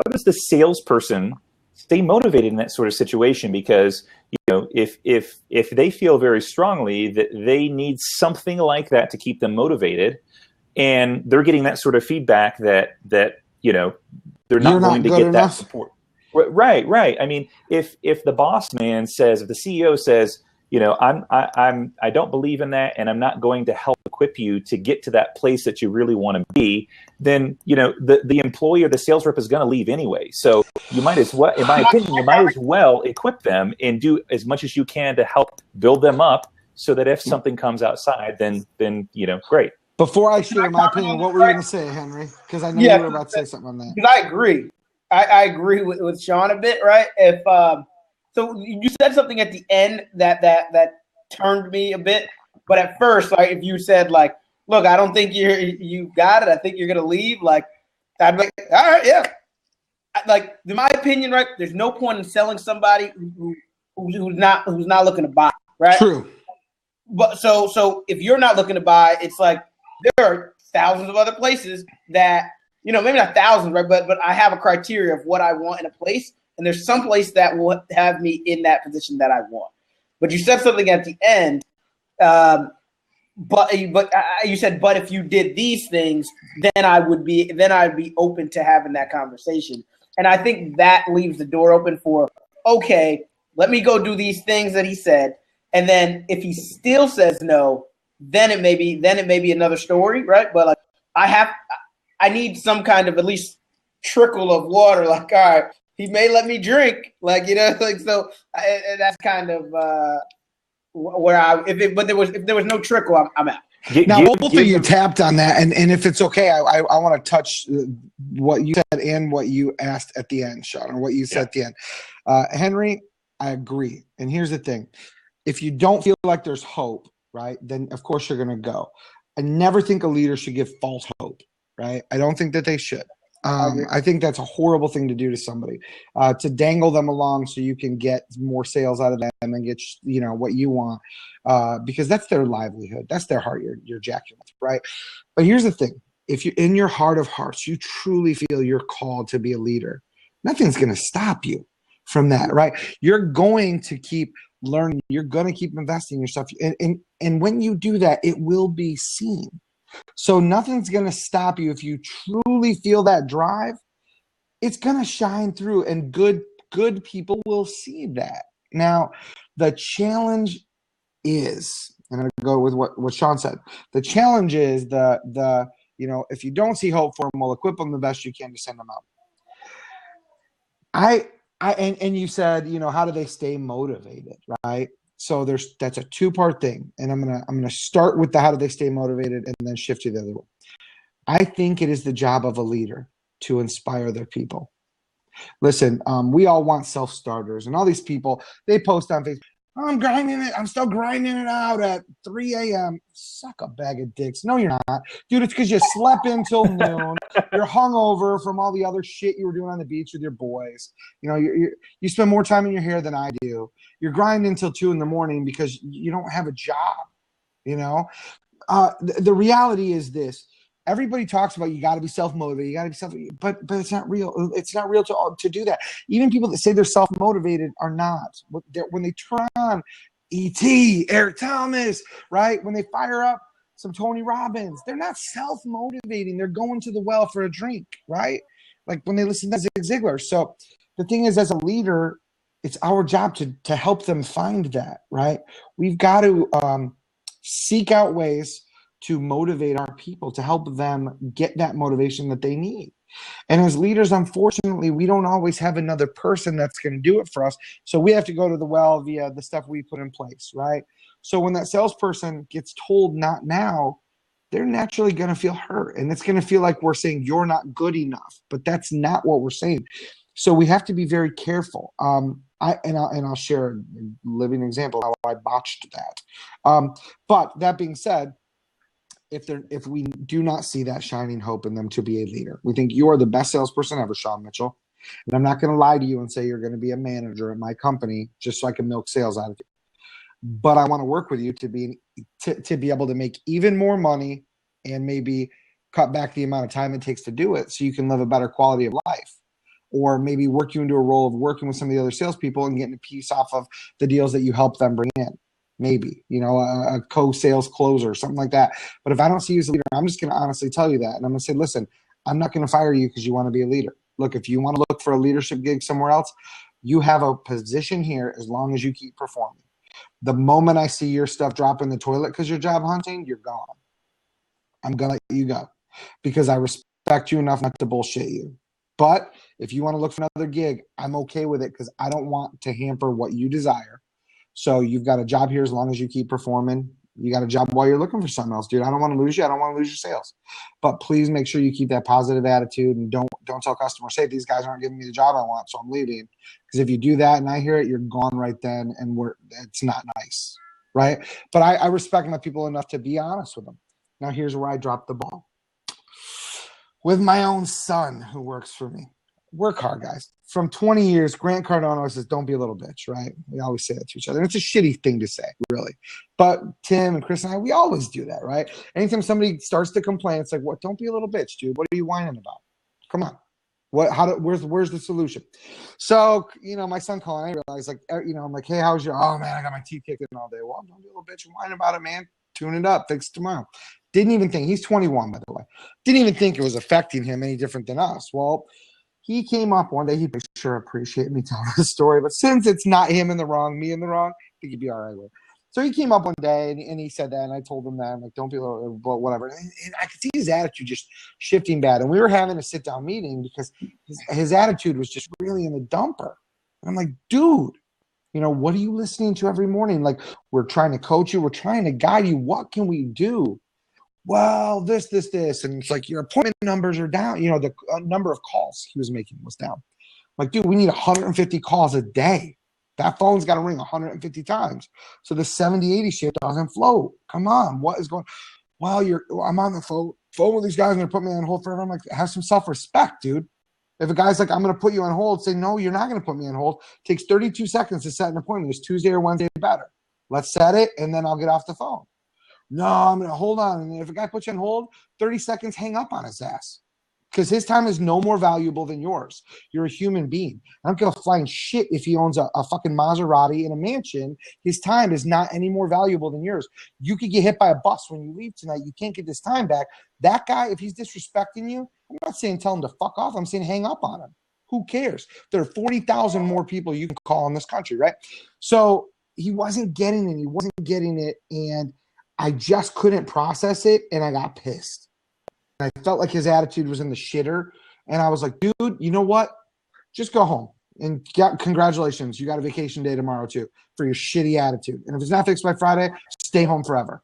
does the salesperson stay motivated in that sort of situation? Because if they feel very strongly that they need something like that to keep them motivated, and they're getting that sort of feedback that they're not going to get that support. Right. I mean, if the boss man says, if the CEO says, I don't believe in that, and I'm not going to help equip you to get to that place that you really want to be, then the employee or the sales rep is going to leave anyway. So you might as well, in my opinion, equip them and do as much as you can to help build them up, so that if something comes outside, then great. Before I share my opinion, what were you going to say, Henry? Because I know you were about to say something on that. Because I agree. I agree with Sean a bit, right? If so, you said something at the end that turned me a bit. But at first, like, if you said, like, look, I don't think you got it. I think you're going to leave. Like, I'd be like, all right, yeah. Like, in my opinion, right, there's no point in selling somebody who's not looking to buy, right? True. But so if you're not looking to buy, it's like, there are thousands of other places that, maybe not thousands, right? But I have a criteria of what I want in a place, and there's some place that will have me in that position that I want. But you said something at the end, but you said, but if you did these things, then I'd be open to having that conversation. And I think that leaves the door open for, okay, let me go do these things that he said, and then if he still says no, then it may be another story, right? But like, I need some kind of at least trickle of water. Like, all right, he may let me drink, like, so that's kind of where if there was no trickle, I'm out. Now, both of you tapped on that, and if it's okay, I want to touch what you said and what you asked at the end, Sean, or what you said at the end. Henry, I agree. And here's the thing: if you don't feel like there's hope, right, then of course you're going to go. I never think a leader should give false hope, right? I don't think that they should. I think that's a horrible thing to do to somebody, to dangle them along so you can get more sales out of them and get, what you want, because that's their livelihood. That's their heart you're jacking with, right? But here's the thing. If you, in your heart of hearts, you truly feel you're called to be a leader, nothing's going to stop you from that, right? You're going to keep learning. You're going to keep investing in yourself. And when you do that, it will be seen. So nothing's going to stop you. If you truly feel that drive, it's going to shine through, and good people will see that. Now, the challenge is, and I'm going to go with what Sean said. The challenge is if you don't see hope for them, we'll equip them the best you can to send them out. And you said, how do they stay motivated, right? So that's a two-part thing, and I'm gonna start with the how do they stay motivated, and then shift to the other one. I think it is the job of a leader to inspire their people. Listen, we all want self-starters, and all these people, they post on Facebook, I'm grinding it. I'm still grinding it out at 3 a.m. Suck a bag of dicks. No, you're not. Dude, it's because you slept until noon. You're hungover from all the other shit you were doing on the beach with your boys. You spend more time in your hair than I do. You're grinding until 2 a.m. because you don't have a job. The reality is this. Everybody talks about you got to be self-motivated. You got to be but it's not real. It's not real to do that. Even people that say they're self-motivated are not. When they turn on E.T., Eric Thomas, right? When they fire up some Tony Robbins, they're not self-motivating. They're going to the well for a drink, right? Like when they listen to Zig Ziglar. So the thing is, as a leader, it's our job to help them find that, right? We've got to seek out ways to motivate our people, to help them get that motivation that they need. And as leaders, unfortunately, we don't always have another person that's going to do it for us. So we have to go to the well via the stuff we put in place, right? So when that salesperson gets told not now, they're naturally going to feel hurt. And it's going to feel like we're saying you're not good enough, but that's not what we're saying. So we have to be very careful. I'll share a living example of how I botched that. But that being said, if we do not see that shining hope in them to be a leader, we think you are the best salesperson ever, Sean Mitchell. And I'm not going to lie to you and say you're going to be a manager at my company just so I can milk sales out of you. But I want to work with you to be able to make even more money and maybe cut back the amount of time it takes to do it so you can live a better quality of life. Or maybe work you into a role of working with some of the other salespeople and getting a piece off of the deals that you help them bring in. Maybe, a co-sales closer, something like that. But if I don't see you as a leader, I'm just going to honestly tell you that. And I'm going to say, listen, I'm not going to fire you because you want to be a leader. Look, if you want to look for a leadership gig somewhere else, you have a position here as long as you keep performing. The moment I see your stuff drop in the toilet because you're job hunting, you're gone. I'm going to let you go because I respect you enough not to bullshit you. But if you want to look for another gig, I'm okay with it because I don't want to hamper what you desire. So you've got a job here as long as you keep performing. You got a job while you're looking for something else, dude. I don't want to lose you. I don't want to lose your sales. But please make sure you keep that positive attitude and don't tell customers, hey, these guys aren't giving me the job I want, so I'm leaving. Because if you do that and I hear it, you're gone right then, and it's not nice, right? But I respect my people enough to be honest with them. Now here's where I dropped the ball. With my own son who works for me. Work hard, guys. From 20 years, Grant Cardone says, don't be a little bitch, right? We always say that to each other. And it's a shitty thing to say, really. But Tim and Chris and I, we always do that, right? Anytime somebody starts to complain, it's like, what? Don't be a little bitch, dude. What are you whining about? Come on. Where's the solution? So, my son calling, I realized, I'm like, hey, how's your, oh man, I got my teeth kicked in all day. Well, don't be a little bitch and whine about it, man. Tune it up. Fix it tomorrow. Didn't even think, he's 21, by the way. Didn't even think it was affecting him any different than us. Well, he came up one day. He'd sure appreciate me telling the story, but since it's not him in the wrong, me in the wrong, I think he'd be all right with it. So he came up one day and he said that, and I told him that. I'm like, don't be a little, whatever. And I could see his attitude just shifting bad. And we were having a sit-down meeting because his attitude was just really in the dumper. And I'm like, dude, what are you listening to every morning? Like, we're trying to coach you. We're trying to guide you. What can we do? Well, this. And it's like, your appointment numbers are down. The number of calls he was making was down. I'm like, dude, we need 150 calls a day. That phone's got to ring 150 times. So the 70-80 shit doesn't float. Come on. What is going on? well, I'm on the phone with these guys and they're putting me on hold forever. I'm like, have some self-respect, dude. If a guy's like, I'm going to put you on hold, say, no, you're not going to put me on hold. It takes 32 seconds to set an appointment. Is Tuesday or Wednesday better? Let's set it, and then I'll get off the phone. No, I'm going to hold on. And if a guy puts you on hold, 30 seconds, hang up on his ass. Because his time is no more valuable than yours. You're a human being. I don't give a flying shit if he owns a fucking Maserati in a mansion. His time is not any more valuable than yours. You could get hit by a bus when you leave tonight. You can't get this time back. That guy, if he's disrespecting you, I'm not saying tell him to fuck off. I'm saying hang up on him. Who cares? There are 40,000 more people you can call in this country, right? So he wasn't getting it. He wasn't getting it. And I just couldn't process it. And I got pissed. I felt like his attitude was in the shitter. And I was like, dude, you know what? Just go home. And congratulations. You got a vacation day tomorrow, too, for your shitty attitude. And if it's not fixed by Friday, stay home forever.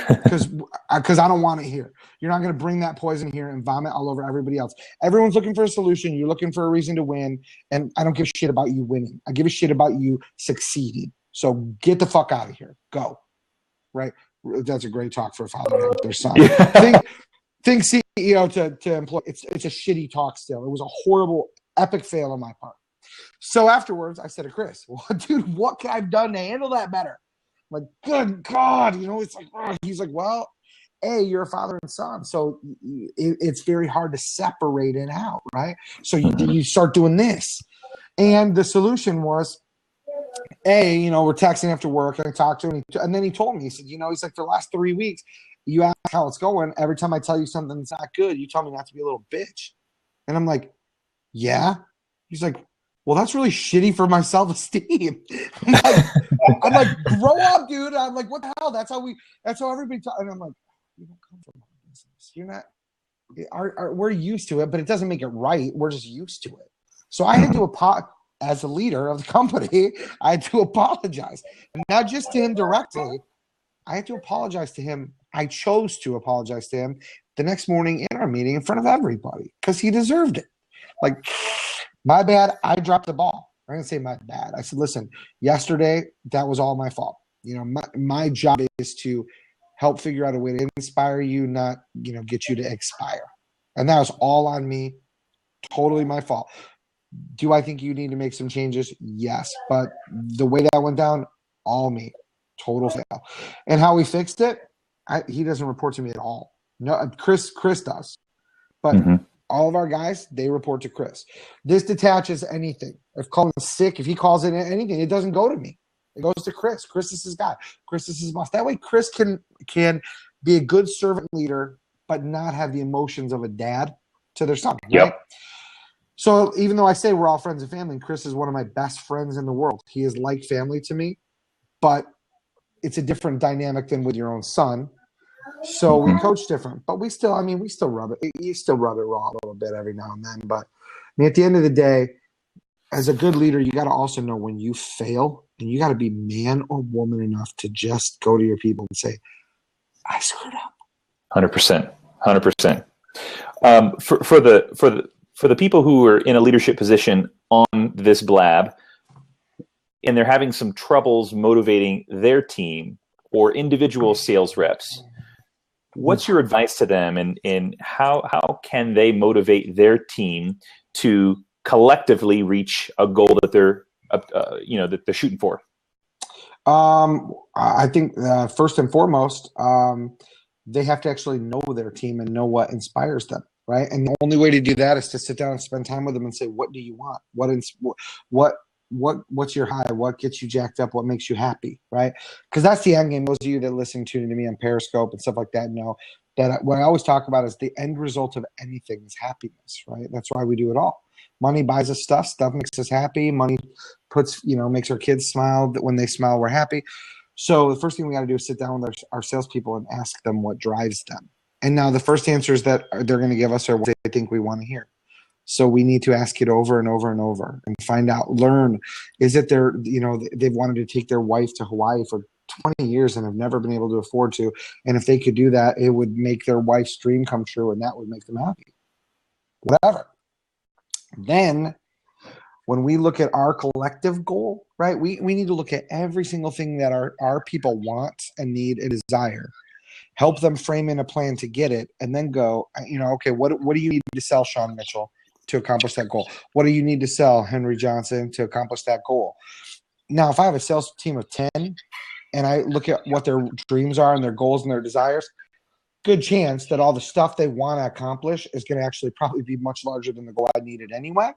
Because I don't want it here. You're not going to bring that poison here and vomit all over everybody else. Everyone's looking for a solution. You're looking for a reason to win. And I don't give a shit about you winning. I give a shit about you succeeding. So get the fuck out of here. Go. Right? That's a great talk for a father to have their son. Yeah. Think CEO to employee. It's a shitty talk still. It was a horrible, epic fail on my part. So afterwards, I said to Chris, well, dude, what can I have done to handle that better? I'm like, good God. It's like, oh. He's like, well, A, you're a father and son. So it's very hard to separate it out, right? So you start doing this. And the solution was, A, we're texting after work, and I talked to him, and then he told me, he said, he's like, for the last 3 weeks, you ask how it's going. Every time I tell you something that's not good, you tell me not to be a little bitch. And I'm like, yeah. He's like, well, that's really shitty for my self-esteem. I'm like, grow up, dude. I'm like, what the hell? That's how everybody talks. And I'm like, you don't come from our business. You're not, we're used to it, but it doesn't make it right. We're just used to it. So I had to as the leader of the company, I had to apologize. And not just to him directly. I had to apologize to him. I chose to apologize to him the next morning in our meeting in front of everybody because he deserved it. Like, my bad. I dropped the ball. I'm going to say my bad. I said, listen, yesterday, that was all my fault. My job is to help figure out a way to inspire you, not, get you to expire. And that was all on me. Totally my fault. Do I think you need to make some changes? Yes. But the way that went down, all me. Total fail. And how we fixed it, he doesn't report to me at all. No, Chris does. But all of our guys, they report to Chris. This detaches anything. If Colin's sick, if he calls in anything, it doesn't go to me. It goes to Chris. Chris is his guy. Chris is his boss. That way Chris can be a good servant leader, but not have the emotions of a dad to their son. Right? Yep. So even though I say we're all friends and family, and Chris is one of my best friends in the world. He is like family to me, but it's a different dynamic than with your own son. So we coach different, but we still rub it. You still rub it raw a little bit every now and then. But at the end of the day, as a good leader, you got to also know when you fail, and you got to be man or woman enough to just go to your people and say, I screwed up. 100%. 100%. For the people who are in a leadership position on this blab, and they're having some troubles motivating their team or individual sales reps, what's your advice to them, and how can they motivate their team to collectively reach a goal that they're that they're shooting for? I think first and foremost, they have to actually know their team and know what inspires them, right? And the only way to do that is to sit down and spend time with them and say, what do you want? What's your high? What gets you jacked up? What makes you happy, right? Because that's the end game. Those of you that listen to me on Periscope and stuff like that know that what I always talk about is the end result of anything is happiness, right? That's why we do it all. Money buys us stuff. Stuff makes us happy. Money makes our kids smile. When they smile, we're happy. So the first thing we got to do is sit down with our salespeople and ask them what drives them. And now the first answers that they're going to give us are what they think we want to hear. So we need to ask it over and over and over and find out, learn. Is it they've wanted to take their wife to Hawaii for 20 years and have never been able to afford to. And if they could do that, it would make their wife's dream come true, and that would make them happy. Whatever. Then when we look at our collective goal, right, we need to look at every single thing that our people want and need and desire. help them frame in a plan to get it, and then go, okay, what do you need to sell, Sean Mitchell, to accomplish that goal? What do you need to sell, Henry Johnson, to accomplish that goal? Now, if I have a sales team of 10 and I look at what their dreams are and their goals and their desires, good chance that all the stuff they want to accomplish is going to actually probably be much larger than the goal I needed anyway.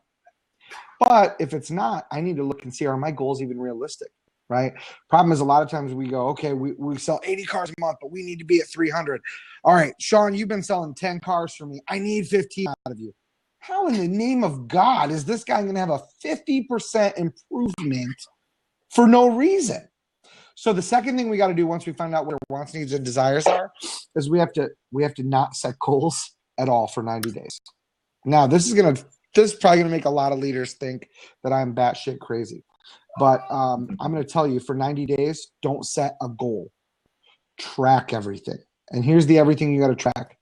But if it's not, I need to look and see, are my goals even realistic, right? Problem is, a lot of times we go, okay, we sell 80 cars a month, but we need to be at 300. All right, Sean, you've been selling 10 cars for me. I need 15 out of you. How in the name of God is this guy going to have a 50% improvement for no reason? So the second thing we got to do once we find out what our wants, needs, and desires are is we have to not set goals at all for 90 days. Now, this is probably going to make a lot of leaders think that I'm batshit crazy. But I'm going to tell you, for 90 days, don't set a goal. Track everything. And here's the everything you got to track.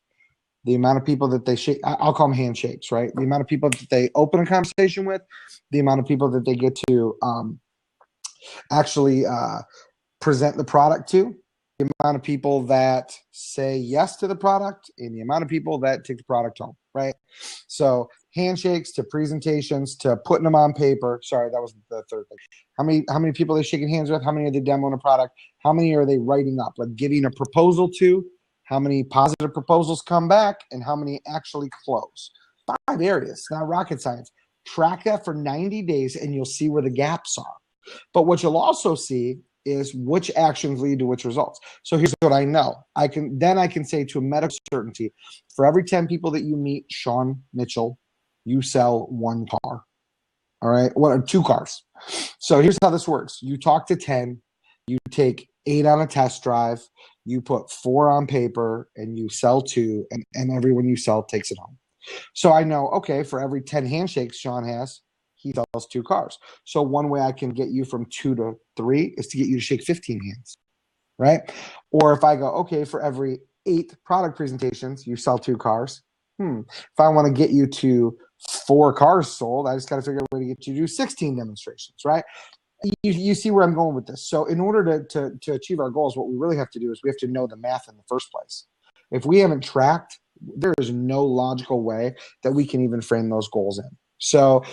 The amount of people that they shake, I'll call them handshakes, right? The amount of people that they open a conversation with, the amount of people that they get to actually present the product to, the amount of people that say yes to the product, and the amount of people that take the product home, right? So handshakes to presentations to putting them on paper. Sorry, that was the third thing. How many people are they shaking hands with? How many are they demoing a product? How many are they writing up, like giving a proposal to? How many positive proposals come back, and how many actually close? 5 areas, not rocket science. Track that for 90 days, and you'll see where the gaps are. But what you'll also see is which actions lead to which results. So here's what I know. I can say to a medical certainty, for every 10 people that you meet, Sean Mitchell, you sell 1 car. All right, 2 cars. So here's how this works. You talk to 10, you take 8 on a test drive, you put 4 on paper, and you sell 2, and everyone you sell takes it home. So I know, okay, for every 10 handshakes Sean has, he sells 2 cars. So one way I can get you from 2 to 3 is to get you to shake 15 hands, right? Or if I go, okay, for every 8 product presentations, you sell 2 cars. If I want to get you to 4 cars sold, I just got to figure out a way to get you to do 16 demonstrations, right? You see where I'm going with this. So in order to achieve our goals, what we really have to do is we have to know the math in the first place. If we haven't tracked, there is no logical way that we can even frame those goals in. So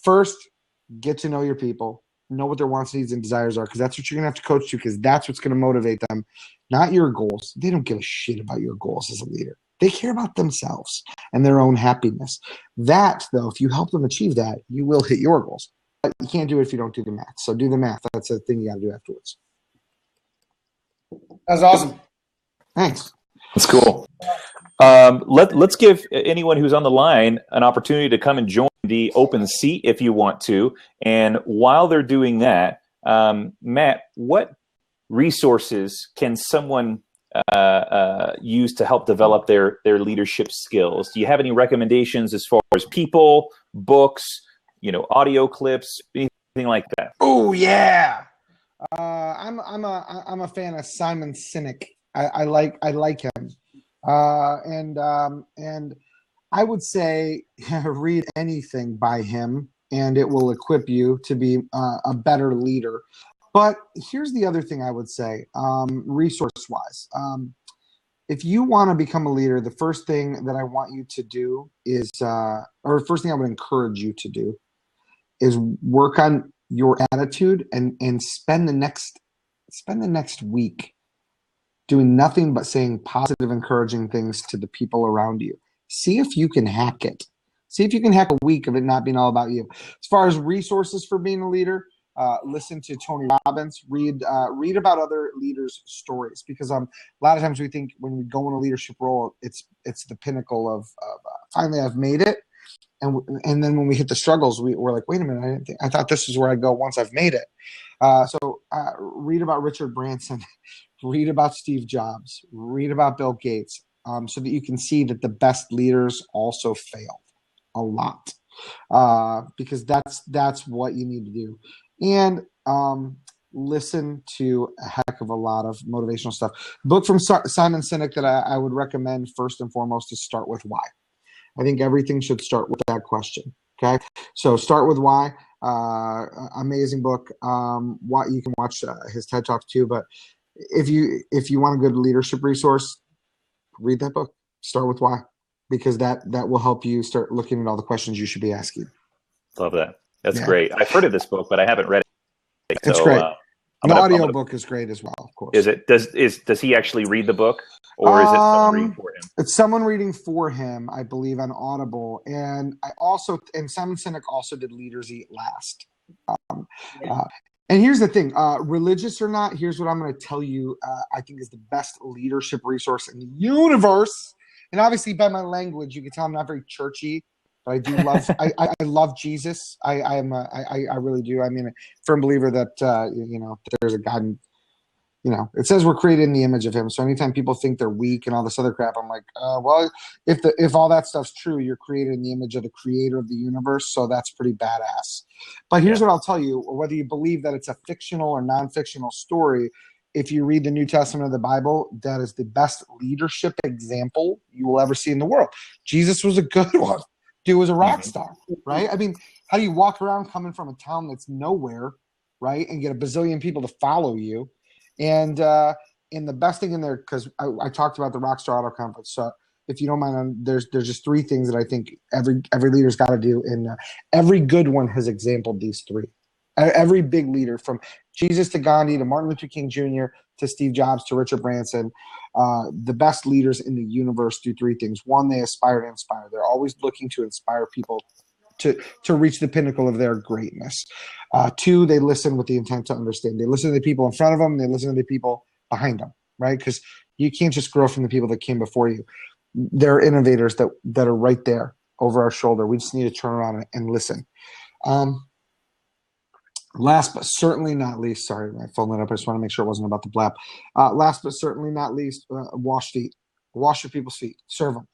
first, get to know your people, know what their wants, needs, and desires are, because that's what you're going to have to coach to, because that's what's going to motivate them, not your goals. They don't give a shit about your goals as a leader. They care about themselves and their own happiness. That, though, if you help them achieve that, you will hit your goals. But you can't do it if you don't do the math. So do the math. That's the thing you got to do afterwards. That was awesome. Thanks. That's cool. Let's give anyone who's on the line an opportunity to come and join the open seat if you want to. And while they're doing that, Matt, what resources can someone use to help develop their leadership skills? Do you have any recommendations as far as people, books, audio clips, anything like that? Oh yeah, I'm a fan of Simon Sinek. I like him, and I would say read anything by him, and it will equip you to be a better leader. But here's the other thing I would say, resource-wise. If you want to become a leader, the first thing that I want you to do is, or first thing I would encourage you to do is work on your attitude and spend the next week doing nothing but saying positive, encouraging things to the people around you. See if you can hack it. See if you can hack a week of it not being all about you. As far as resources for being a leader, listen to Tony Robbins, read about other leaders' stories, because a lot of times we think when we go in a leadership role, it's the pinnacle of finally I've made it, and then when we hit the struggles, we're like, wait a minute, I thought this is where I go once I've made it. So read about Richard Branson, read about Steve Jobs, read about Bill Gates, so that you can see that the best leaders also failed a lot, because that's what you need to do. And listen to a heck of a lot of motivational stuff. Book from Simon Sinek that I would recommend first and foremost is Start With Why. I think everything should start with that question. Okay, so Start With Why. Amazing book. What you can watch his TED Talk too. But if you want a good leadership resource, read that book. Start with why, because that will help you start looking at all the questions you should be asking. Love that. That's great. I've heard of this book, but I haven't read it. So, it's great. The audio book is great as well, of course. Is it? Does he actually read the book, or is it someone reading for him? It's someone reading for him, I believe, on Audible. And Simon Sinek also did Leaders Eat Last. And here's the thing, religious or not, here's what I'm going to tell you, I think is the best leadership resource in the universe. And obviously by my language, you can tell I'm not very churchy, but I do love, I love Jesus. I really do. I mean, a firm believer that, there's a God, and, it says we're created in the image of him. So anytime people think they're weak and all this other crap, I'm like, well, if all that stuff's true, you're created in the image of the creator of the universe. So that's pretty badass. But here's what I'll tell you, whether you believe that it's a fictional or non-fictional story, if you read the New Testament of the Bible, that is the best leadership example you will ever see in the world. Jesus was a good one. Dude was a rock star, right? I mean, how do you walk around coming from a town that's nowhere, right, and get a bazillion people to follow you? And the best thing in there, because I talked about the Rockstar Auto Conference, so if you don't mind, there's just three things that I think every leader's got to do, and every good one has exampled these three. Every big leader, from Jesus to Gandhi to Martin Luther King Jr. to Steve Jobs to Richard Branson, the best leaders in the universe do three things. One, they aspire to inspire. They're always looking to inspire people to reach the pinnacle of their greatness. Two, they listen with the intent to understand. They listen to the people in front of them. They listen to the people behind them, right? Because you can't just grow from the people that came before you. There are innovators that are right there over our shoulder. We just need to turn around and listen. Last but certainly not least, sorry, my phone lit up. I just want to make sure it wasn't about the blab. Last but certainly not least, wash feet. Wash your people's feet. Serve them.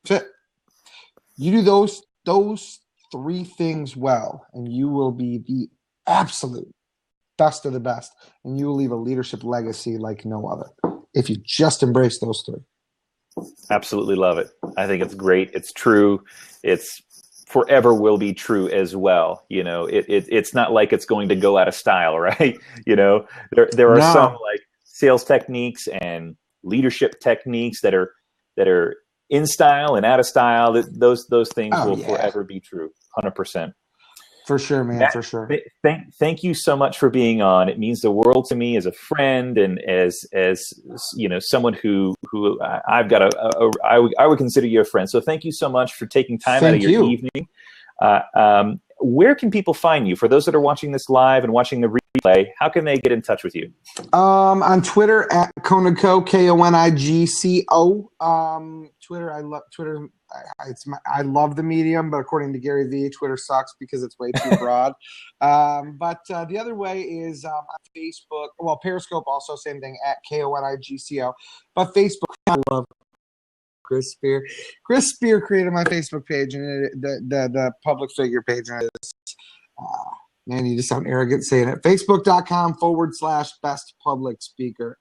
That's it. You do those three things well, and you will be the absolute best of the best, and you will leave a leadership legacy like no other if you just embrace those three. Absolutely love it. I think it's great. It's true. It's forever will be true as well. It's not like it's going to go out of style, right? There are some like sales techniques and leadership techniques that are in style and out of style. Those things will forever be true. 100%. For sure, man. For sure. Thank you so much for being on. It means the world to me as a friend and as someone who I've got I would consider you a friend. So thank you so much for taking time out of your evening. Where can people find you? For those that are watching this live and watching the replay, how can they get in touch with you? On Twitter at Konigco, Konigco. Twitter, I love Twitter. I love the medium, but according to Gary Vee, Twitter sucks because it's way too broad. But the other way is on Facebook. Well, Periscope also same thing at Konigco. But Facebook, I love Chris Spear. Chris Spear created my Facebook page and the public figure page, and it's man, you just sound arrogant saying it. Facebook.com/best public speaker.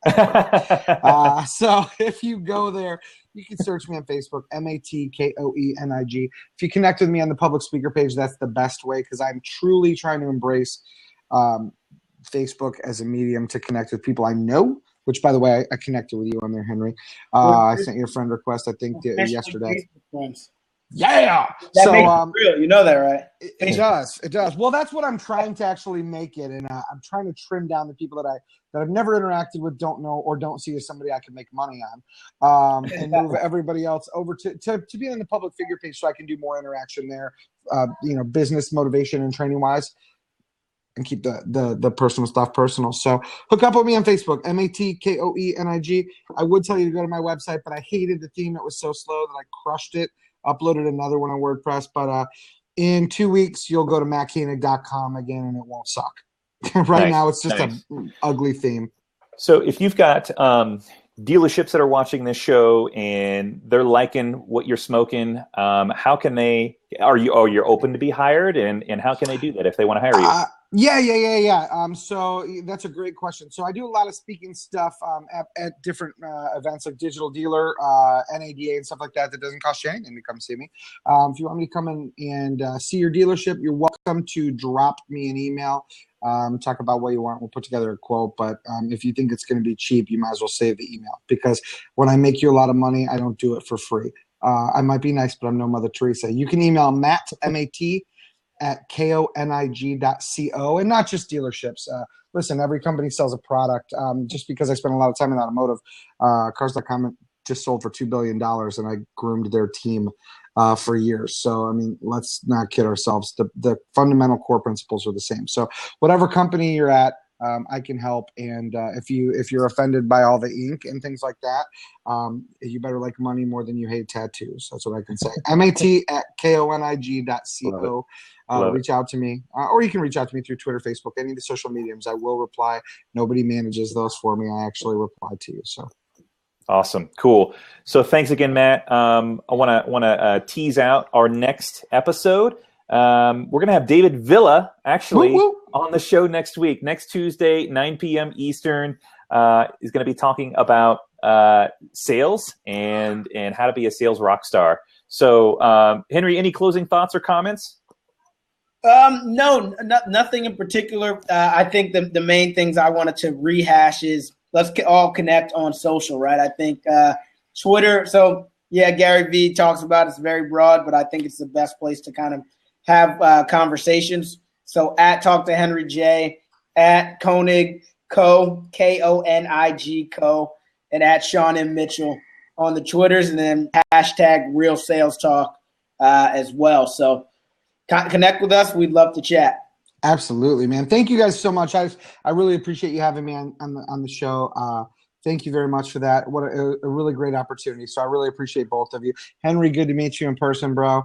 So if you go there, you can search me on Facebook, MatKoenig. If you connect with me on the public speaker page, that's the best way, because I'm truly trying to embrace Facebook as a medium to connect with people I know, which, by the way, I connected with you on there, Henry. I sent you a friend request, I think, yesterday. Yeah. That makes it real. You know that, right? It does. It does. Well, that's what I'm trying to actually make it, and I'm trying to trim down the people that I've never interacted with, don't know, or don't see as somebody I can make money on, and move everybody else over to be on the public figure page so I can do more interaction there, business motivation and training wise, and keep the personal stuff personal. So hook up with me on Facebook, MatKoenig. I would tell you to go to my website, but I hated the theme. It was so slow that I crushed it. Uploaded another one on WordPress, but in 2 weeks, you'll go to matkoenig.com again, and it won't suck. Right now, it's just an ugly theme. So if you've got dealerships that are watching this show and they're liking what you're smoking, how can they? You're open to be hired, and how can they do that if they want to hire you? Yeah. So that's a great question. So I do a lot of speaking stuff at different events like Digital Dealer, NADA, and stuff like that. That doesn't cost you anything to come see me. If you want me to come in and see your dealership, you're welcome to drop me an email. talk about what you want. We'll put together a quote. But if you think it's going to be cheap, you might as well save the email, because when I make you a lot of money, I don't do it for free. I might be nice, but I'm no Mother Teresa. You can email Matt, M-A-T, at konig.co, and not just dealerships. Listen, every company sells a product. Just because I spend a lot of time in automotive, Cars.com just sold for $2 billion, and I groomed their team for years. So, I mean, let's not kid ourselves. The fundamental core principles are the same. So whatever company you're at, I can help. And if you're offended by all the ink and things like that, you better like money more than you hate tattoos. That's what I can say. MAT@konig.co. Reach out to me, or you can reach out to me through Twitter, Facebook, any of the social mediums. I will reply. Nobody manages those for me. I actually reply to you. So. Awesome. Cool. So thanks again, Matt. I want to tease out our next episode. We're going to have David Villa actually on the show next week, next Tuesday, 9 p.m. Eastern. He's going to be talking about sales and how to be a sales rock star. So, Henry, any closing thoughts or comments? No, nothing in particular. I think the main things I wanted to rehash is let's all connect on social, right? I think Twitter. So yeah, Gary Vee talks about it's very broad, but I think it's the best place to kind of have conversations. So at Talk to Henry J, at Koenig Co, Konig Co, and at Sean M Mitchell on the Twitters, and then hashtag Real Sales Talk as well. So connect with us. We'd love to chat. Absolutely, man. Thank you guys so much. I really appreciate you having me on the show. Thank you very much for that. What a really great opportunity. So I really appreciate both of you. Henry, good to meet you in person, bro.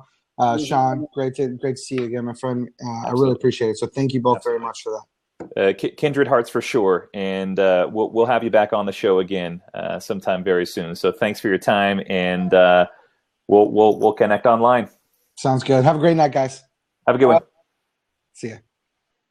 Sean, great to see you again, my friend. I really appreciate it. So thank you both very much for that. Kindred hearts for sure, and we'll have you back on the show again sometime very soon. So thanks for your time, and we'll connect online. Sounds good. Have a great night, guys. Have a good one. See ya.